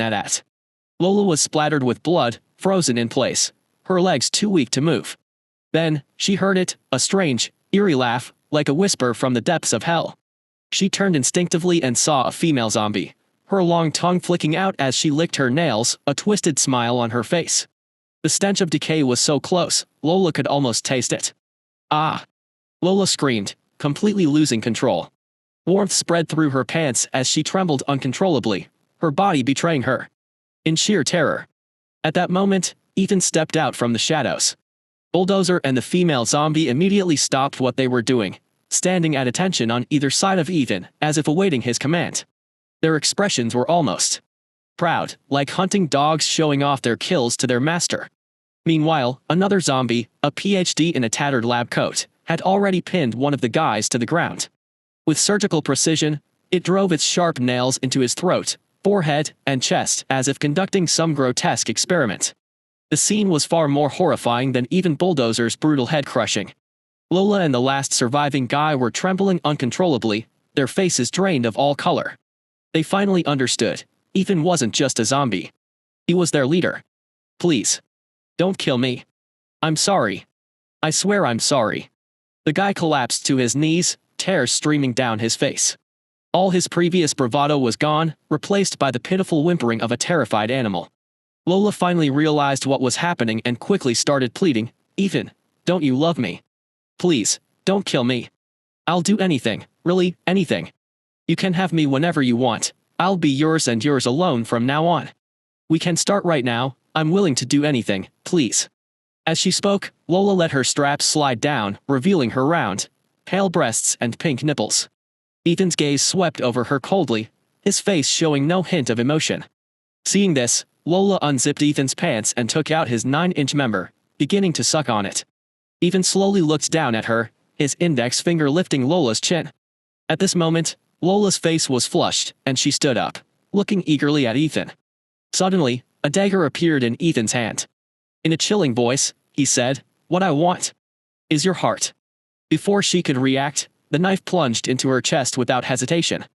S1: Lola was splattered with blood, frozen in place, her legs too weak to move. Then, she heard it, a strange, eerie laugh, like a whisper from the depths of hell. She turned instinctively and saw a female zombie, her long tongue flicking out as she licked her nails, a twisted smile on her face. The stench of decay was so close, Lola could almost taste it. Ah! Lola screamed, completely losing control. Warmth spread through her pants as she trembled uncontrollably, her body betraying her. In sheer terror. At that moment, Ethan stepped out from the shadows. Bulldozer and the female zombie immediately stopped what they were doing, standing at attention on either side of Ethan, as if awaiting his command. Their expressions were almost proud, like hunting dogs showing off their kills to their master. Meanwhile, another zombie, a PhD in a tattered lab coat, had already pinned one of the guys to the ground. With surgical precision, it drove its sharp nails into his throat, forehead, and chest as if conducting some grotesque experiment. The scene was far more horrifying than even Bulldozer's brutal head-crushing. Lola and the last surviving guy were trembling uncontrollably, their faces drained of all color. They finally understood. Ethan wasn't just a zombie. He was their leader. Please. Don't kill me. I'm sorry. I swear I'm sorry. The guy collapsed to his knees, tears streaming down his face. All his previous bravado was gone, replaced by the pitiful whimpering of a terrified animal. Lola finally realized what was happening and quickly started pleading, Ethan, don't you love me? Please, don't kill me. I'll do anything, really, anything. You can have me whenever you want. I'll be yours and yours alone from now on. We can start right now. I'm willing to do anything, please. As she spoke, Lola let her straps slide down, revealing her round, pale breasts and pink nipples. Ethan's gaze swept over her coldly, his face showing no hint of emotion. Seeing this, Lola unzipped Ethan's pants and took out his 9-inch member, beginning to suck on it. Ethan slowly looked down at her, his index finger lifting Lola's chin. At this moment, Lola's face was flushed, and she stood up, looking eagerly at Ethan. Suddenly, a dagger appeared in Ethan's hand. In a chilling voice, he said, What I want is your heart. Before she could react, the knife plunged into her chest without hesitation.